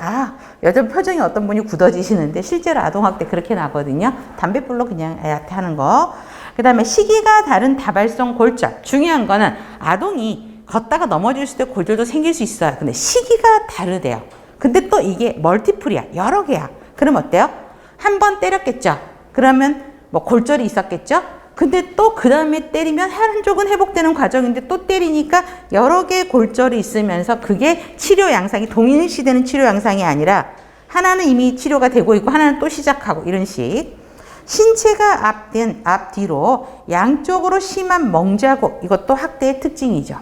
여자 표정이 어떤 분이 굳어지시는데 실제로 아동학대 그렇게 나거든요. 담배불로 그냥 애한테 하는 거. 그 다음에 시기가 다른 다발성 골절. 중요한 거는 아동이 걷다가 넘어질 때 골절도 생길 수 있어요. 근데 시기가 다르대요. 근데 또 이게 멀티플이야. 여러 개야. 그럼 어때요? 한 번 때렸겠죠? 그러면 뭐 골절이 있었겠죠? 근데 또 그 다음에 때리면 한쪽은 회복되는 과정인데 또 때리니까 여러 개의 골절이 있으면서 그게 치료 양상이 동일시되는 치료 양상이 아니라 하나는 이미 치료가 되고 있고 하나는 또 시작하고 이런 식. 신체가 앞뒤로 양쪽으로 심한 멍자국, 이것도 학대의 특징이죠.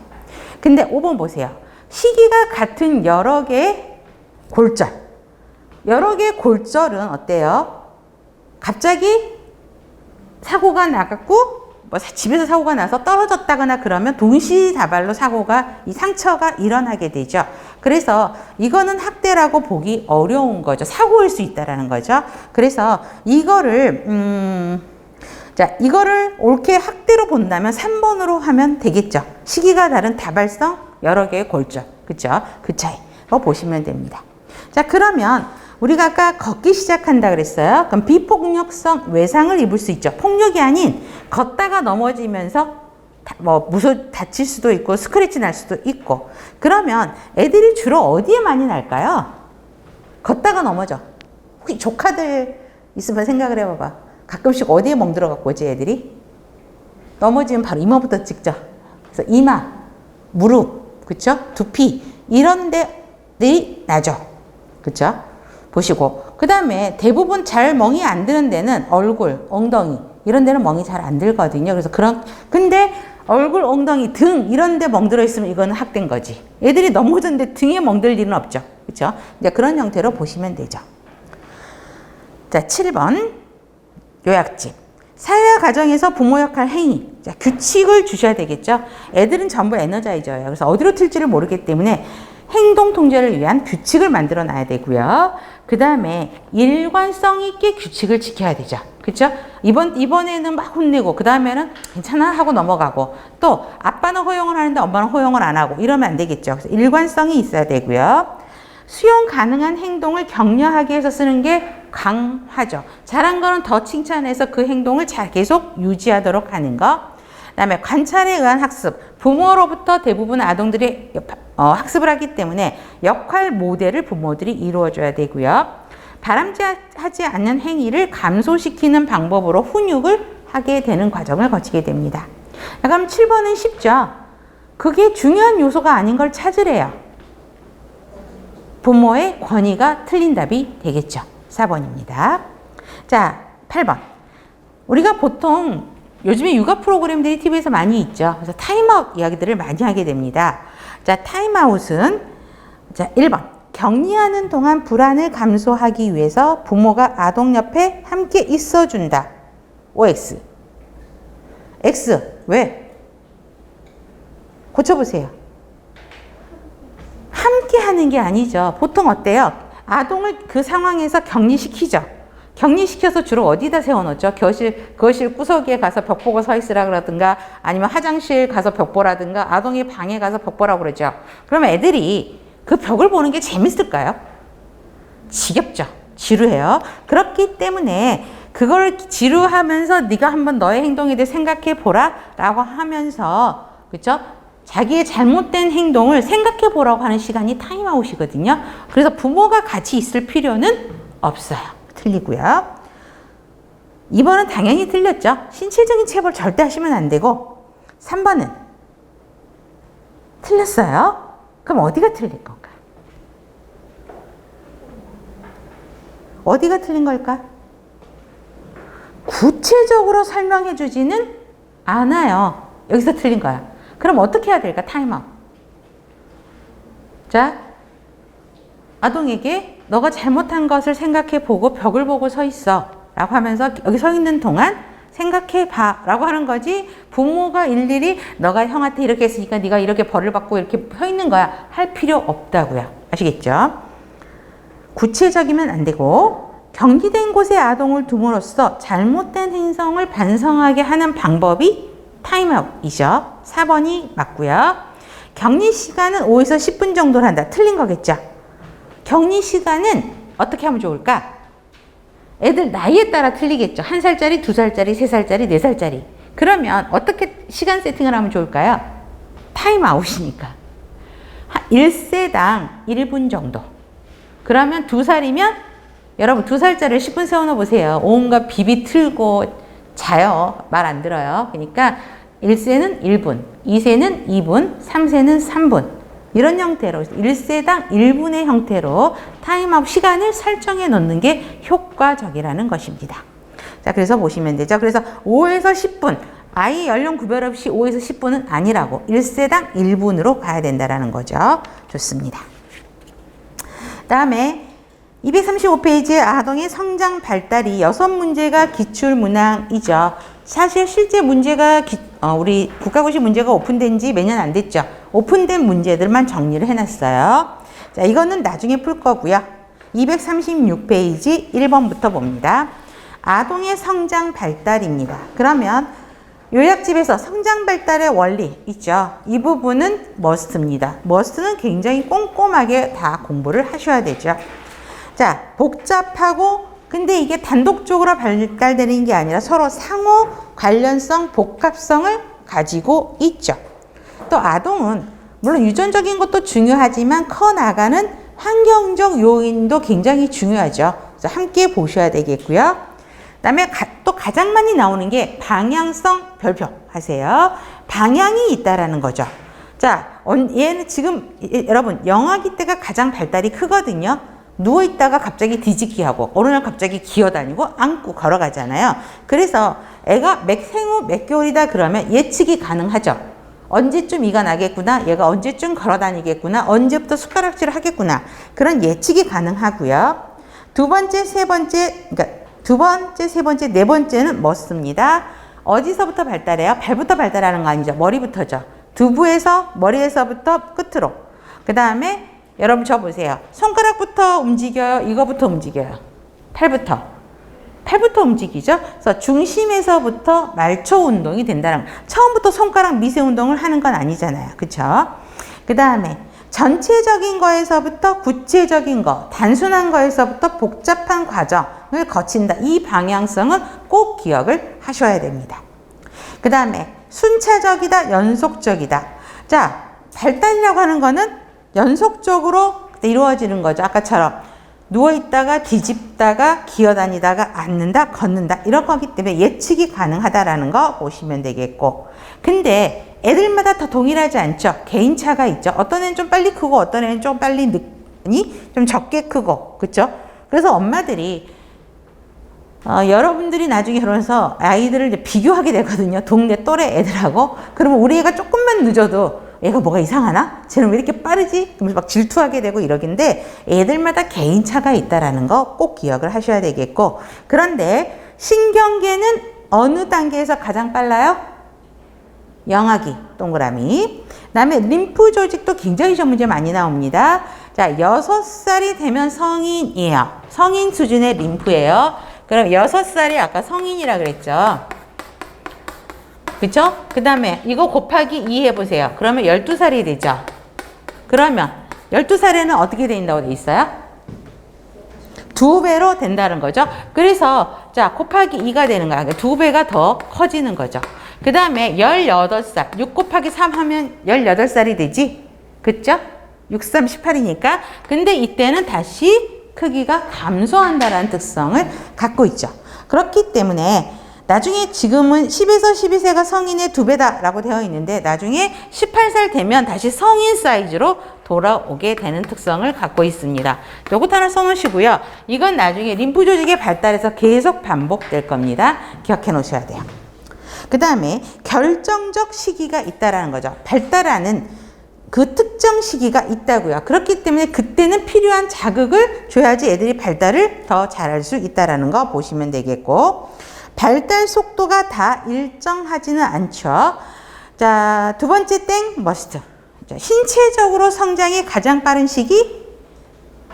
근데 5번 보세요. 시기가 같은 여러 개의 골절. 여러 개의 골절은 어때요? 갑자기 사고가 나갖고 뭐 집에서 사고가 나서 떨어졌다거나 그러면 동시다발로 이 상처가 일어나게 되죠. 그래서 이거는 학대라고 보기 어려운 거죠. 사고일 수 있다라는 거죠. 그래서 이거를 이거를 옳게 학대로 본다면 3번으로 하면 되겠죠. 시기가 다른 다발성 여러 개의 골절. 그죠? 그 차이로 보시면 됩니다. 자, 그러면 우리가 아까 걷기 시작한다 그랬어요. 그럼 비폭력성 외상을 입을 수 있죠. 폭력이 아닌 걷다가 넘어지면서 다칠 수도 있고 스크래치 날 수도 있고. 그러면 애들이 주로 어디에 많이 날까요? 걷다가 넘어져. 혹시 조카들 있으면 생각을 해봐봐. 가끔씩 어디에 멍들어갖고 오지 애들이? 넘어지면 바로 이마부터 찍죠. 그래서 이마, 무릎, 그쵸? 두피 이런 데들이 나죠. 그쵸? 보시고, 그 다음에 대부분 잘 멍이 안 드는 데는 얼굴, 엉덩이 이런 데는 멍이 잘 안 들거든요. 그래서 근데 얼굴, 엉덩이, 등 이런 데 멍들어 있으면 이거는 학대인 거지. 애들이 넘어졌는데 등에 멍들 일은 없죠. 그렇죠? 이제 그런 형태로 보시면 되죠. 자, 7번 요약집. 사회와 가정에서 부모 역할 행위. 자, 규칙을 주셔야 되겠죠. 애들은 전부 에너자이저예요. 그래서 어디로 튈지를 모르기 때문에 행동 통제를 위한 규칙을 만들어 놔야 되고요. 그 다음에 일관성 있게 규칙을 지켜야 되죠. 그렇죠? 이번에는 막 혼내고 그 다음에는 괜찮아 하고 넘어가고 또 아빠는 허용을 하는데 엄마는 허용을 안 하고 이러면 안 되겠죠. 그래서 일관성이 있어야 되고요. 수용 가능한 행동을 격려하기 위해서 쓰는 게 강화죠. 잘한 거는 더 칭찬해서 그 행동을 잘 계속 유지하도록 하는 거. 그다음에 관찰에 의한 학습. 부모로부터 대부분 아동들이 학습을 하기 때문에 역할 모델을 부모들이 이루어줘야 되고요. 바람직하지 않는 행위를 감소시키는 방법으로 훈육을 하게 되는 과정을 거치게 됩니다. 그럼 7번은 쉽죠. 그게 중요한 요소가 아닌 걸 찾으래요. 부모의 권위가 틀린 답이 되겠죠. 4번입니다. 자, 8번. 우리가 보통 요즘에 육아 프로그램들이 TV에서 많이 있죠. 그래서 타임아웃 이야기들을 많이 하게 됩니다. 자, 타임아웃은 자, 1번. 격리하는 동안 불안을 감소하기 위해서 부모가 아동 옆에 함께 있어준다. OX. X. 왜? 고쳐보세요. 함께 하는 게 아니죠. 보통 어때요? 아동을 그 상황에서 격리시키죠. 격리시켜서 주로 어디다 세워놓죠? 거실 구석에 가서 벽 보고 서 있으라 그러든가 아니면 화장실 가서 벽 보라든가 아동의 방에 가서 벽 보라고 그러죠. 그러면 애들이 그 벽을 보는 게 재밌을까요? 지겹죠. 지루해요. 그렇기 때문에 그걸 지루하면서 네가 한번 너의 행동에 대해 생각해 보라 라고 하면서 그렇죠? 자기의 잘못된 행동을 생각해 보라고 하는 시간이 타임아웃이거든요. 그래서 부모가 같이 있을 필요는 없어요. 틀리고요. 2번은 당연히 틀렸죠. 신체적인 체벌 절대 하시면 안 되고 3번은 틀렸어요. 그럼 어디가 틀린 건가? 어디가 틀린 걸까? 구체적으로 설명해 주지는 않아요. 여기서 틀린 거야. 그럼 어떻게 해야 될까? 타임아웃. 자, 아동에게 너가 잘못한 것을 생각해 보고 벽을 보고 서 있어 라고 하면서 여기 서 있는 동안 생각해 봐 라고 하는 거지 부모가 일일이 너가 형한테 이렇게 했으니까 네가 이렇게 벌을 받고 이렇게 서 있는 거야 할 필요 없다고요. 아시겠죠? 구체적이면 안 되고 격리된 곳에 아동을 둠으로써 잘못된 행성을 반성하게 하는 방법이 타임아웃이죠. 4번이 맞고요. 격리 시간은 5에서 10분 정도를 한다. 틀린 거겠죠? 격리 시간은 어떻게 하면 좋을까? 애들 나이에 따라 틀리겠죠. 1살짜리, 2살짜리, 3살짜리, 4살짜리. 그러면 어떻게 시간 세팅을 하면 좋을까요? 타임아웃이니까. 1세당 1분 정도. 그러면 2살이면 여러분 2살짜리를 10분 세워놓어 보세요. 온갖 비비 틀고 자요. 말 안 들어요. 그러니까 1세는 1분, 2세는 2분, 3세는 3분. 이런 형태로 1세당 1분의 형태로 타임아웃 시간을 설정해 놓는 게 효과적이라는 것입니다. 자, 그래서 보시면 되죠. 그래서 5에서 10분, 아이 연령 구별 없이 5에서 10분은 아니라고 1세당 1분으로 가야 된다는 거죠. 좋습니다. 다음에 235페이지의 아동의 성장 발달이 6문제가 기출문항이죠. 사실 실제 문제가 우리 국가고시 문제가 오픈된 지 몇 년 안 됐죠. 오픈된 문제들만 정리를 해놨어요. 자, 이거는 나중에 풀 거고요. 236페이지 1번부터 봅니다. 아동의 성장 발달입니다. 그러면 요약집에서 성장 발달의 원리 있죠. 이 부분은 머스트입니다. 머스트는 굉장히 꼼꼼하게 다 공부를 하셔야 되죠. 자, 복잡하고 근데 이게 단독적으로 발달되는 게 아니라 서로 상호 관련성, 복합성을 가지고 있죠. 또 아동은 물론 유전적인 것도 중요하지만 커 나가는 환경적 요인도 굉장히 중요하죠. 그래서 함께 보셔야 되겠고요. 그다음에 또 가장 많이 나오는 게 방향성 별표 하세요. 방향이 있다라는 거죠. 자, 얘는 지금 여러분 영아기 때가 가장 발달이 크거든요. 누워있다가 갑자기 뒤집기 하고 어느 날 갑자기 기어다니고 안고 걸어가잖아요. 그래서 애가 생후 몇 개월이다 그러면 예측이 가능하죠. 언제쯤 이가 나겠구나, 얘가 언제쯤 걸어다니겠구나, 언제부터 숟가락질을 하겠구나, 그런 예측이 가능하고요. 두 번째, 세 번째, 네 번째는 머스트입니다. 어디서부터 발달해요? 발부터 발달하는 거 아니죠. 머리부터죠. 두부에서 머리에서부터 끝으로. 그 다음에 여러분 저 보세요. 손가락부터 움직여요? 이거부터 움직여요? 팔부터 움직이죠? 그래서 중심에서부터 말초 운동이 된다는 거. 처음부터 손가락 미세 운동을 하는 건 아니잖아요. 그쵸? 그 다음에 전체적인 거에서부터 구체적인 거, 단순한 거에서부터 복잡한 과정을 거친다. 이 방향성은 꼭 기억을 하셔야 됩니다. 그 다음에 순차적이다, 연속적이다. 자, 발달이라고 하는 거는 연속적으로 이루어지는 거죠. 아까처럼 누워있다가 뒤집다가 기어다니다가 앉는다, 걷는다 이런 거기 때문에 예측이 가능하다라는 거 보시면 되겠고, 근데 애들마다 다 동일하지 않죠. 개인차가 있죠. 어떤 애는 좀 빨리 크고 어떤 애는 좀 빨리 좀 적게 크고, 그렇죠? 그래서 엄마들이 여러분들이 나중에 결혼해서 아이들을 이제 비교하게 되거든요. 동네 또래 애들하고. 그러면 우리 애가 조금만 늦어도 얘가 뭐가 이상하나? 쟤는 왜 이렇게 빠르지? 그러면서 막 질투하게 되고 이러긴데, 애들마다 개인차가 있다라는 거 꼭 기억을 하셔야 되겠고, 그런데 신경계는 어느 단계에서 가장 빨라요? 영아기, 동그라미. 그다음에 림프 조직도 굉장히 시험 문제 많이 나옵니다. 자, 6살이 되면 성인이에요. 성인 수준의 림프예요. 그럼 6살이 아까 성인이라 그랬죠. 그쵸? 그 다음에 이거 곱하기 2 해보세요. 그러면 12살이 되죠. 그러면 12살에는 어떻게 된다고 돼 있어요? 2배로 된다는 거죠. 그래서 자, 곱하기 2가 되는 거야. 2배가 더 커지는 거죠. 그 다음에 18살, 6 곱하기 3 하면 18살이 되지? 그쵸? 6, 3, 18이니까. 근데 이때는 다시 크기가 감소한다라는 특성을 갖고 있죠. 그렇기 때문에 나중에 지금은 10에서 12세가 성인의 2배다라고 되어 있는데, 나중에 18살 되면 다시 성인 사이즈로 돌아오게 되는 특성을 갖고 있습니다. 요것 하나 써놓으시고요. 이건 나중에 림프 조직의 발달에서 계속 반복될 겁니다. 기억해 놓으셔야 돼요. 그 다음에 결정적 시기가 있다라는 거죠. 발달하는 그 특정 시기가 있다고요. 그렇기 때문에 그때는 필요한 자극을 줘야지 애들이 발달을 더 잘할 수 있다라는 거 보시면 되겠고, 발달 속도가 다 일정하지는 않죠. 자, 두 번째 땡, 머스트. 자, 신체적으로 성장이 가장 빠른 시기?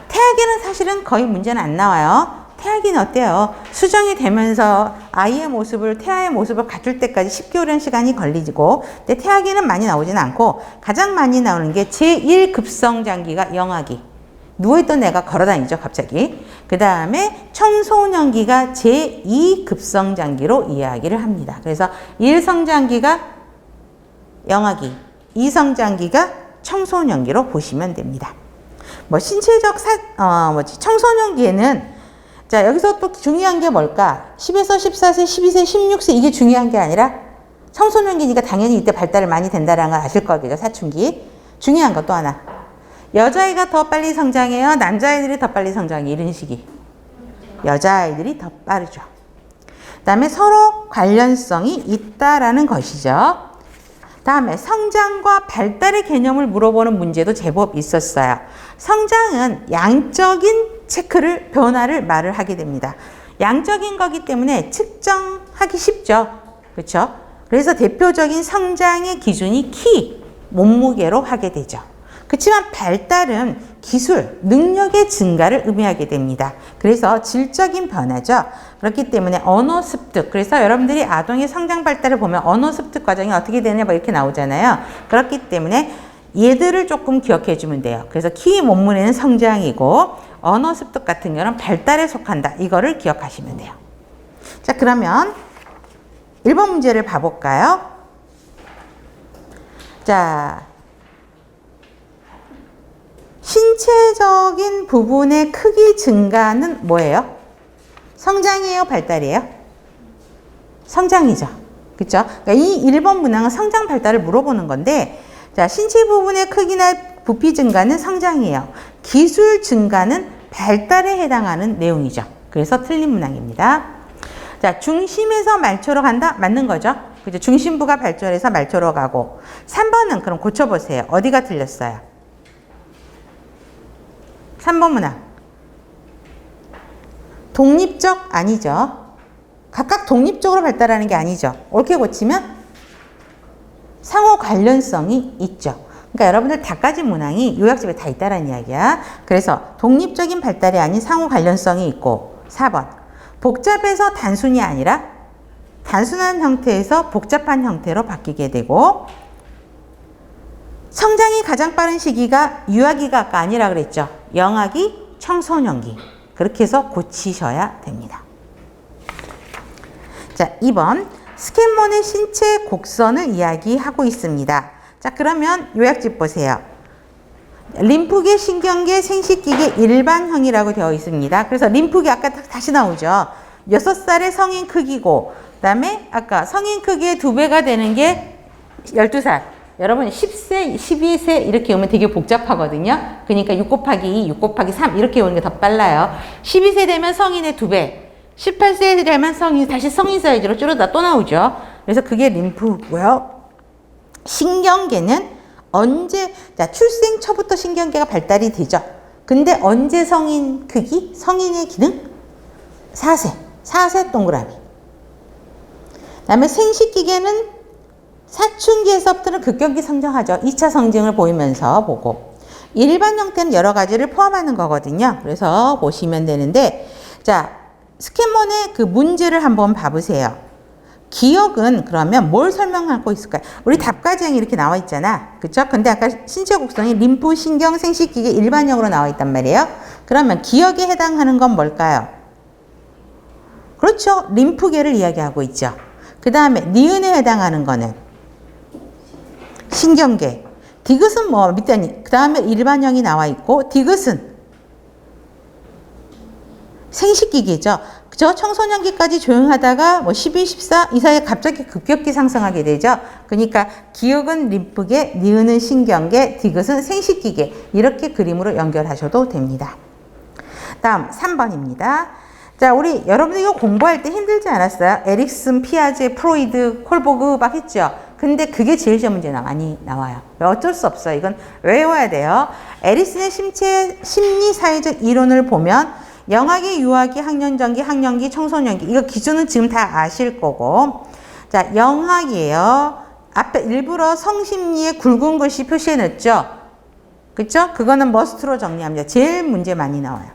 태아기는 사실은 거의 문제는 안 나와요. 태아기는 어때요? 수정이 되면서 아이의 모습을, 태아의 모습을 갖출 때까지 10개월이라는 시간이 걸리고, 근데 태아기는 많이 나오지는 않고, 가장 많이 나오는 게 제1급성장기가 영아기. 누워있던 애가 걸어다니죠, 갑자기. 그 다음에 청소년기가 제2급성장기로 이야기를 합니다. 그래서 1성장기가 영아기, 2성장기가 청소년기로 보시면 됩니다. 뭐 신체적 청소년기에는, 자, 여기서 또 중요한 게 뭘까? 10에서 14세, 12세, 16세 이게 중요한 게 아니라 청소년기니까 당연히 이때 발달을 많이 된다는 걸 아실 거겠죠, 사춘기. 중요한 거 또 하나. 여자아이가 더 빨리 성장해요? 남자아이들이 더 빨리 성장해요? 이런 시기. 여자아이들이 더 빠르죠. 그 다음에 서로 관련성이 있다라는 것이죠. 다음에 성장과 발달의 개념을 물어보는 문제도 제법 있었어요. 성장은 양적인 체크를, 변화를 말을 하게 됩니다. 양적인 거기 때문에 측정하기 쉽죠. 그렇죠? 그래서 대표적인 성장의 기준이 키, 몸무게로 하게 되죠. 그렇지만 발달은 기술, 능력의 증가를 의미하게 됩니다. 그래서 질적인 변화죠. 그렇기 때문에 언어 습득, 그래서 여러분들이 아동의 성장 발달을 보면 언어 습득 과정이 어떻게 되냐 뭐 이렇게 나오잖아요. 그렇기 때문에 얘들을 조금 기억해 주면 돼요. 그래서 키, 몸무게는 성장이고 언어 습득 같은 경우는 발달에 속한다. 이거를 기억하시면 돼요. 자, 그러면 1번 문제를 봐볼까요? 자, 신체적인 부분의 크기 증가는 뭐예요? 성장이에요? 발달이에요? 성장이죠. 그쵸? 그러니까 이 1번 문항은 성장 발달을 물어보는 건데, 자, 신체 부분의 크기나 부피 증가는 성장이에요. 기술 증가는 발달에 해당하는 내용이죠. 그래서 틀린 문항입니다. 자, 중심에서 말초로 간다? 맞는 거죠? 그죠? 중심부가 발달해서 말초로 가고. 3번은 그럼 고쳐보세요. 어디가 틀렸어요? 3번 문항. 독립적 아니죠. 각각 독립적으로 발달하는 게 아니죠. 옳게 고치면 상호 관련성이 있죠. 그러니까 여러분들 다 까진 문항이 요약집에 다 있다라는 이야기야. 그래서 독립적인 발달이 아닌 상호 관련성이 있고. 4번. 복잡해서 단순이 아니라 단순한 형태에서 복잡한 형태로 바뀌게 되고, 성장이 가장 빠른 시기가 유아기가 아까 아니라 그랬죠. 영아기, 청소년기. 그렇게 해서 고치셔야 됩니다. 자, 2번. 스캔몬의 신체 곡선을 이야기하고 있습니다. 자, 그러면 요약집 보세요. 림프계, 신경계, 생식기계 일반형이라고 되어 있습니다. 그래서 림프계 아까 다시 나오죠. 6살의 성인 크기고, 그 다음에 아까 성인 크기의 2배가 되는 게 12살. 여러분 10세, 12세 이렇게 오면 되게 복잡하거든요. 그러니까 6 곱하기 2, 6 곱하기 3 이렇게 오는 게 더 빨라요. 12세 되면 성인의 2배, 18세 되면 다시 성인 사이즈로 줄어다 또 나오죠. 그래서 그게 림프고요. 신경계는 언제, 자, 출생 초부터 신경계가 발달이 되죠. 근데 언제 성인 크기, 성인의 기능? 4세 동그라미. 그 다음에 생식기계는 사춘기에서부터는 급격히 성장하죠. 2차 성징을 보이면서 보고. 일반 형태는 여러 가지를 포함하는 거거든요. 그래서 보시면 되는데, 자, 스캔몬의 그 문제를 한번 봐보세요. 기억은 그러면 뭘 설명하고 있을까요? 우리 답과정이 이렇게 나와 있잖아. 그쵸? 근데 아까 신체 곡선이 림프, 신경, 생식기계 일반형으로 나와 있단 말이에요. 그러면 기억에 해당하는 건 뭘까요? 그렇죠. 림프계를 이야기하고 있죠. 그 다음에 니은에 해당하는 거는 신경계. 디귿은 뭐 밑에, 그 다음에 일반형이 나와 있고, 디귿은 생식기계죠. 그죠? 청소년기까지 조용하다가 뭐 12, 14 이 사이에 갑자기 급격히 상승하게 되죠. 그러니까 기억은 림프계, 니은은 신경계, 디귿은 생식기계. 이렇게 그림으로 연결하셔도 됩니다. 다음 3번입니다. 자, 우리 여러분들 이거 공부할 때 힘들지 않았어요? 에릭슨, 피아제, 프로이드, 콜보그 막 했죠? 근데 그게 제일 시험 문제 많이 나와요. 어쩔 수 없어요. 이건 외워야 돼요. 에릭슨의 심리사회적 이론을 보면 영아기, 유아기, 학년전기, 학령기, 청소년기 이거 기준은 지금 다 아실 거고, 자, 영아기예요. 앞에 일부러 성심리에 굵은 글씨 표시해 놨죠? 그쵸? 그거는 머스트로 정리합니다. 제일 문제 많이 나와요.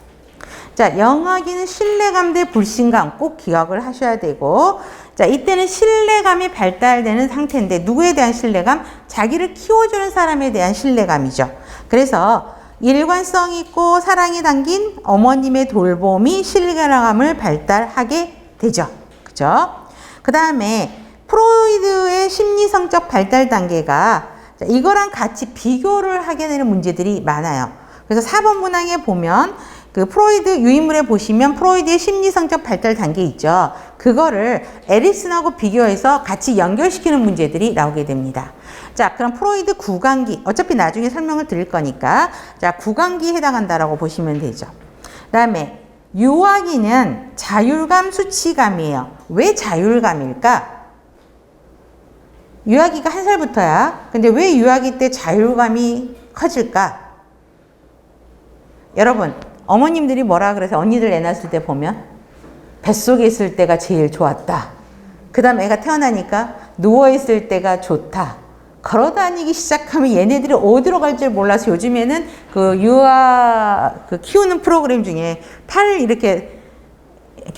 자, 영아기는 신뢰감 대 불신감 꼭 기억을 하셔야 되고, 자, 이때는 신뢰감이 발달되는 상태인데 누구에 대한 신뢰감? 자기를 키워주는 사람에 대한 신뢰감이죠. 그래서 일관성 있고 사랑이 담긴 어머님의 돌봄이 신뢰감을 발달하게 되죠. 그죠? 그 다음에 프로이드의 심리성적 발달 단계가 이거랑 같이 비교를 하게 되는 문제들이 많아요. 그래서 4번 문항에 보면 그 프로이드 유인물에 보시면 프로이드의 심리성적 발달 단계 있죠. 그거를 에릭슨하고 비교해서 같이 연결시키는 문제들이 나오게 됩니다. 자, 그럼 프로이드 구강기, 어차피 나중에 설명을 드릴 거니까, 자, 구강기에 해당한다라고 보시면 되죠. 그 다음에 유아기는 자율감, 수치감이에요. 왜 자율감일까? 유아기가 1살부터야. 근데 왜 유아기 때 자율감이 커질까? 여러분, 어머님들이 뭐라 그래서 언니들 애 낳았을 때 보면 뱃속에 있을 때가 제일 좋았다. 그 다음 애가 태어나니까 누워있을 때가 좋다. 걸어다니기 시작하면 얘네들이 어디로 갈 줄 몰라서 요즘에는 그 키우는 프로그램 중에 팔을 이렇게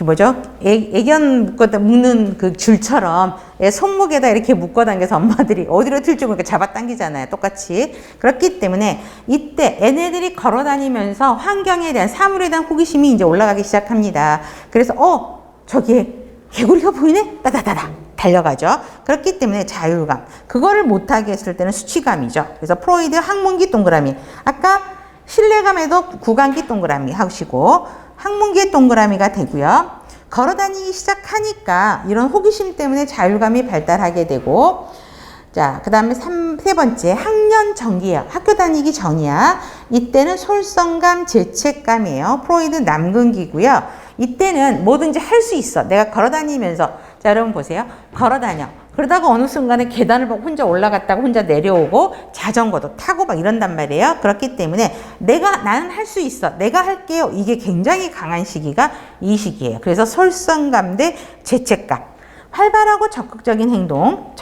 뭐죠? 애견 묶는 그 줄처럼 애 손목에다 이렇게 묶어 당겨서 엄마들이 어디로 튈 줄 모르니까 잡아 당기잖아요. 똑같이. 그렇기 때문에 이때 얘네들이 걸어 다니면서 환경에 대한 사물에 대한 호기심이 이제 올라가기 시작합니다. 그래서 저기에 개구리가 보이네? 따다다다 달려가죠. 그렇기 때문에 자율감. 그거를 못하게 했을 때는 수치감이죠. 그래서 프로이드 항문기 동그라미. 아까 신뢰감에도 구강기 동그라미 하시고 항문기의 동그라미가 되고요. 걸어다니기 시작하니까 이런 호기심 때문에 자율감이 발달하게 되고, 자, 그 다음에 세 번째 학년 전기예요. 학교 다니기 전이야. 이때는 솔선감, 죄책감이에요. 프로이드 남근기고요. 이때는 뭐든지 할 수 있어. 내가 걸어다니면서, 자, 여러분 보세요. 걸어다녀. 그러다가 어느 순간에 계단을 보고 혼자 올라갔다가 혼자 내려오고 자전거도 타고 막 이런단 말이에요. 그렇기 때문에 나는 할 수 있어. 내가 할게요. 이게 굉장히 강한 시기가 이 시기예요. 그래서 솔선감 대 죄책감. 활발하고 적극적인 행동,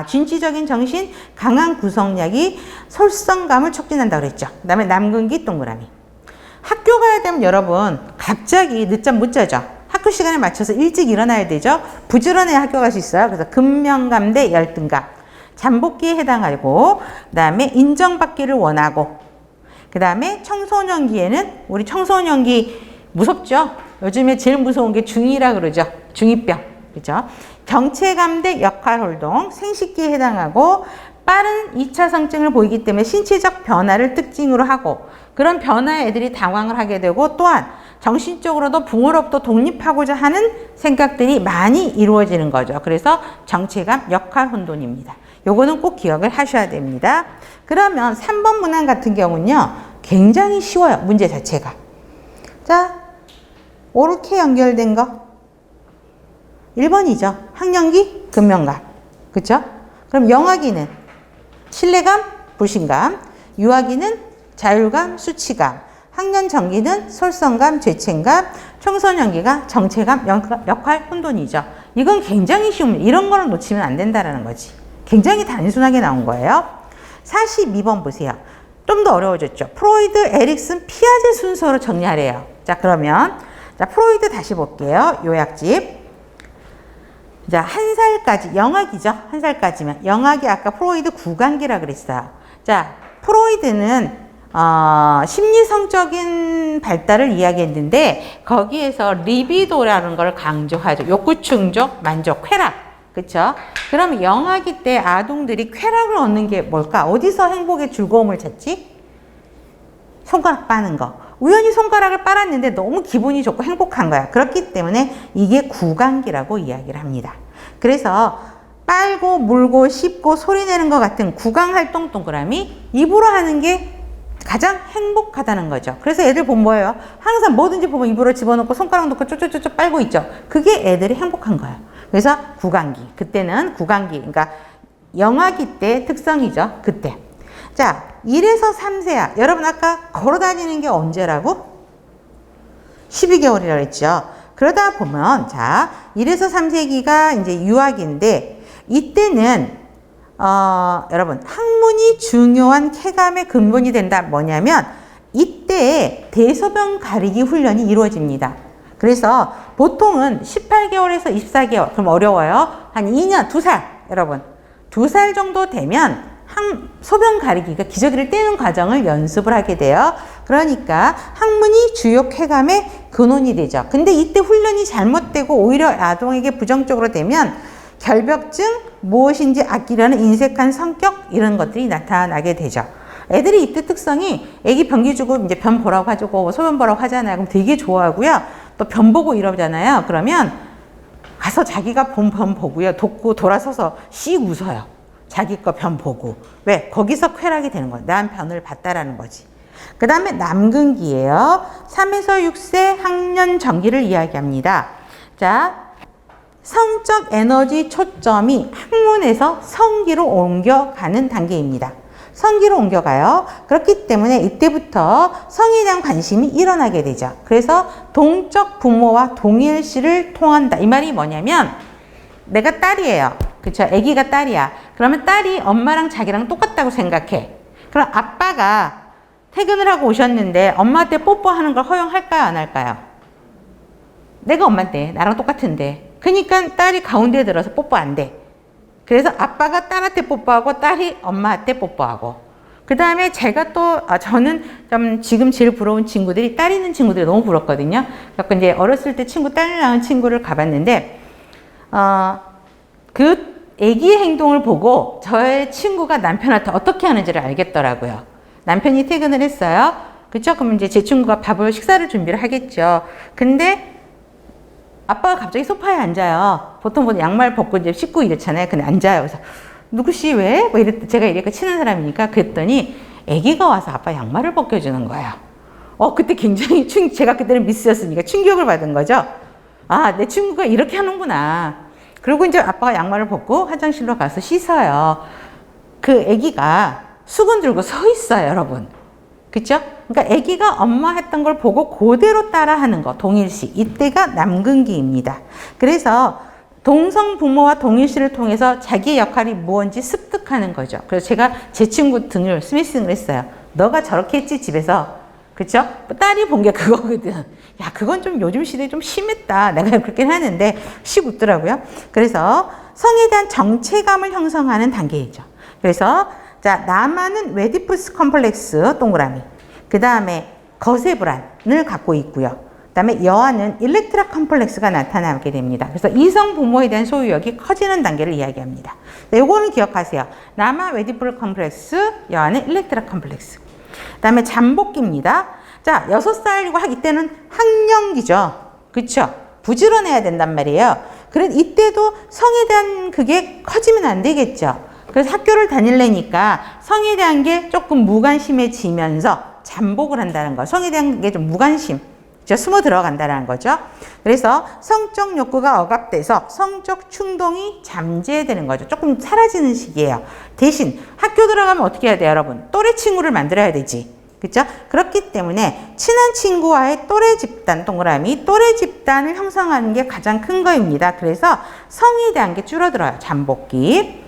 진취적인 정신, 강한 구성력이 솔선감을 촉진한다고 그랬죠. 그 다음에 남근기 동그라미. 학교 가야 되면 여러분 갑자기 늦잠 못 자죠. 학교 시간에 맞춰서 일찍 일어나야 되죠. 부지런해야 학교 갈 수 있어요. 그래서 근면감 대 열등감. 잠복기에 해당하고, 그 다음에 인정받기를 원하고, 그 다음에 청소년기에는 우리 청소년기 무섭죠? 요즘에 제일 무서운 게 중2라 그러죠. 중2병. 그죠? 정체감 대 역할 활동, 생식기에 해당하고 빠른 2차 성증을 보이기 때문에 신체적 변화를 특징으로 하고 그런 변화에 애들이 당황을 하게 되고 또한 정신적으로도 부모로부터 독립하고자 하는 생각들이 많이 이루어지는 거죠. 그래서 정체감, 역할 혼돈입니다. 요거는 꼭 기억을 하셔야 됩니다. 그러면 3번 문항 같은 경우는요. 굉장히 쉬워요. 문제 자체가. 자, 옳게 연결된 거. 1번이죠. 학령기, 근면감. 그쵸? 그럼 영아기는 신뢰감, 불신감. 유아기는 자율감, 수치감. 학년전기는 솔선감, 죄책감. 청소년기가 정체감, 역할 혼돈이죠. 이건 굉장히 쉬운, 이런 거를 놓치면 안 된다는 거지. 굉장히 단순하게 나온 거예요. 42번 보세요. 좀 더 어려워졌죠. 프로이드, 에릭슨, 피아제 순서로 정리하래요. 자, 그러면 자, 프로이드 다시 볼게요. 요약집. 자, 1살까지, 영아기죠. 1살까지면. 영아기 아까 프로이드 구강기라 그랬어요. 자, 프로이드는 심리성적인 발달을 이야기했는데 거기에서 리비도라는 걸 강조하죠. 욕구 충족, 만족, 쾌락. 그쵸? 그럼 영아기 때 아동들이 쾌락을 얻는 게 뭘까? 어디서 행복의 즐거움을 찾지? 손가락 빠는 거. 우연히 손가락을 빨았는데 너무 기분이 좋고 행복한 거야. 그렇기 때문에 이게 구강기라고 이야기를 합니다. 그래서 빨고 물고 씹고 소리내는 것 같은 구강활동 동그라미 입으로 하는 게 가장 행복하다는 거죠. 그래서 애들 보면 뭐예요? 항상 뭐든지 보면 입으로 집어넣고 손가락 넣고 쪼쪼쪼쪼 빨고 있죠. 그게 애들이 행복한 거예요. 그래서 구강기. 그때는 구강기. 그러니까 영아기 때 특성이죠. 그때. 자, 1에서 3세야. 여러분 아까 걸어다니는 게 언제라고? 12개월이라고 했죠. 그러다 보면 자, 1에서 3세기가 이제 유아기인데 이때는 여러분 학문이 중요한 쾌감의 근본이 된다. 뭐냐면 이때 대소변 가리기 훈련이 이루어집니다. 그래서 보통은 18개월에서 24개월, 그럼 어려워요. 한 2년, 2살, 여러분. 2살 정도 되면 소변 가리기가 기저귀를 떼는 과정을 연습을 하게 돼요. 그러니까 학문이 주요 쾌감의 근원이 되죠. 근데 이때 훈련이 잘못되고 오히려 아동에게 부정적으로 되면 결벽증, 무엇인지 아끼려는 인색한 성격 이런 것들이 나타나게 되죠. 애들이 이때 특성이 애기 변기 주고 이제 변 보라고 해주고 소변 보라고 하잖아요. 그럼 되게 좋아하고요. 또 변 보고 이러잖아요. 그러면 가서 자기가 본 변 보고요. 돕고 돌아서서 씩 웃어요. 자기 거 변 보고. 왜? 거기서 쾌락이 되는 거예요. 난 변을 봤다라는 거지. 그 다음에 남근기예요. 3에서 6세 학년 전기를 이야기합니다. 자, 성적 에너지 초점이 학문에서 성기로 옮겨가는 단계입니다. 성기로 옮겨가요. 그렇기 때문에 이때부터 성에 대한 관심이 일어나게 되죠. 그래서 동적 부모와 동일시를 통한다. 이 말이 뭐냐면 내가 딸이에요. 그쵸? 아기가 딸이야. 그러면 딸이 엄마랑 자기랑 똑같다고 생각해. 그럼 아빠가 퇴근을 하고 오셨는데 엄마한테 뽀뽀하는 걸 허용할까요? 안 할까요? 내가 엄마인데 나랑 똑같은데. 그러니까 딸이 가운데에 들어서 뽀뽀 안 돼. 그래서 아빠가 딸한테 뽀뽀하고 딸이 엄마한테 뽀뽀하고. 그 다음에 제가 또 저는 좀 지금 제일 부러운 친구들이 딸 있는 친구들이 너무 부럽거든요. 그래서 이제 어렸을 때 친구 딸 낳은 친구를 가봤는데 그 아기의 행동을 보고 저의 친구가 남편한테 어떻게 하는지를 알겠더라고요. 남편이 퇴근을 했어요. 그쵸? 그럼 이제 제 친구가 식사를 준비를 하겠죠. 근데 아빠가 갑자기 소파에 앉아요. 보통 양말 벗고 이제 씻고 이렇잖아요. 근데 앉아요. 그래서 누구씨 왜? 뭐 제가 이렇게 친한 사람이니까 그랬더니 아기가 와서 아빠 양말을 벗겨주는 거예요. 그때 굉장히 제가 그때는 미스였으니까 충격을 받은 거죠. 아, 내 친구가 이렇게 하는구나. 그리고 이제 아빠가 양말을 벗고 화장실로 가서 씻어요. 그 아기가 수건 들고 서 있어요, 여러분. 그쵸? 그러니까 아기가 엄마 했던 걸 보고 그대로 따라하는 거, 동일시. 이때가 남근기입니다. 그래서 동성 부모와 동일시를 통해서 자기의 역할이 무언지 습득하는 거죠. 그래서 제가 제 친구 등을 스미싱을 했어요. 너가 저렇게 했지, 집에서. 그쵸? 딸이 본 게 그거거든. 야, 그건 좀 요즘 시대에 좀 심했다. 내가 그렇게 하는데 씩 웃더라고요. 그래서 성에 대한 정체감을 형성하는 단계이죠. 그래서 자, 남아는 웨디푸스 컴플렉스 동그라미. 그 다음에 거세 불안을 갖고 있고요. 그다음에 여아는 일렉트라 컴플렉스가 나타나게 됩니다. 그래서 이성 부모에 대한 소유욕이 커지는 단계를 이야기합니다. 요거는 기억하세요. 남아 웨디블 컴플렉스, 여아는 일렉트라 컴플렉스. 그다음에 잠복기입니다. 자, 6살이고 이때는 학령기죠. 그쵸? 부지런해야 된단 말이에요. 그래 이때도 성에 대한 그게 커지면 안 되겠죠. 그래서 학교를 다닐래니까 성에 대한 게 조금 무관심해지면서 잠복을 한다는 거. 성에 대한 게 좀 무관심, 숨어 들어간다는 거죠. 그래서 성적 욕구가 억압돼서 성적 충동이 잠재되는 거죠. 조금 사라지는 시기예요. 대신 학교 들어가면 어떻게 해야 돼요, 여러분? 또래 친구를 만들어야 되지. 그렇죠? 그렇기 때문에 친한 친구와의 또래 집단, 동그라미, 또래 집단을 형성하는 게 가장 큰 거입니다. 그래서 성에 대한 게 줄어들어요. 잠복기.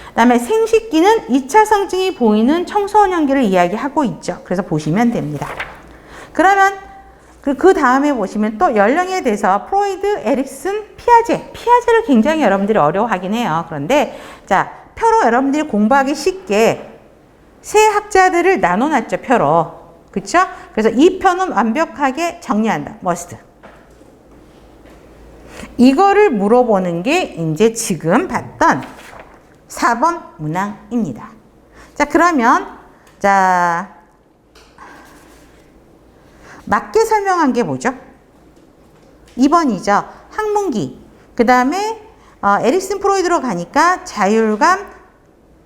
그다음에 생식기는 2차 성징이 보이는 청소년기를 이야기하고 있죠. 그래서 보시면 됩니다. 그러면 그 다음에 보시면 또 연령에 대해서 프로이드, 에릭슨, 피아제를 굉장히 여러분들이 어려워하긴 해요. 그런데 자, 표로 여러분들이 공부하기 쉽게 세 학자들을 나눠놨죠, 표로. 그쵸? 그래서 이 표는 완벽하게 정리한다. must. 이거를 물어보는 게 이제 지금 봤던 4번 문항입니다. 자, 그러면 자 맞게 설명한 게 뭐죠? 2번이죠. 학문기. 그 다음에 에릭슨 프로이드로 가니까 자율감,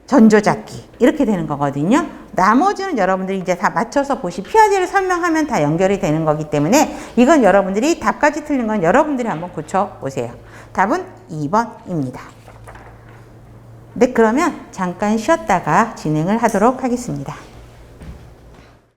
전조잡기 이렇게 되는 거거든요. 나머지는 여러분들이 이제 다 맞춰서 피아제를 설명하면 다 연결이 되는 거기 때문에 이건 여러분들이 답까지 틀린 건 여러분들이 한번 고쳐보세요. 답은 2번입니다. 네, 그러면 잠깐 쉬었다가 진행을 하도록 하겠습니다.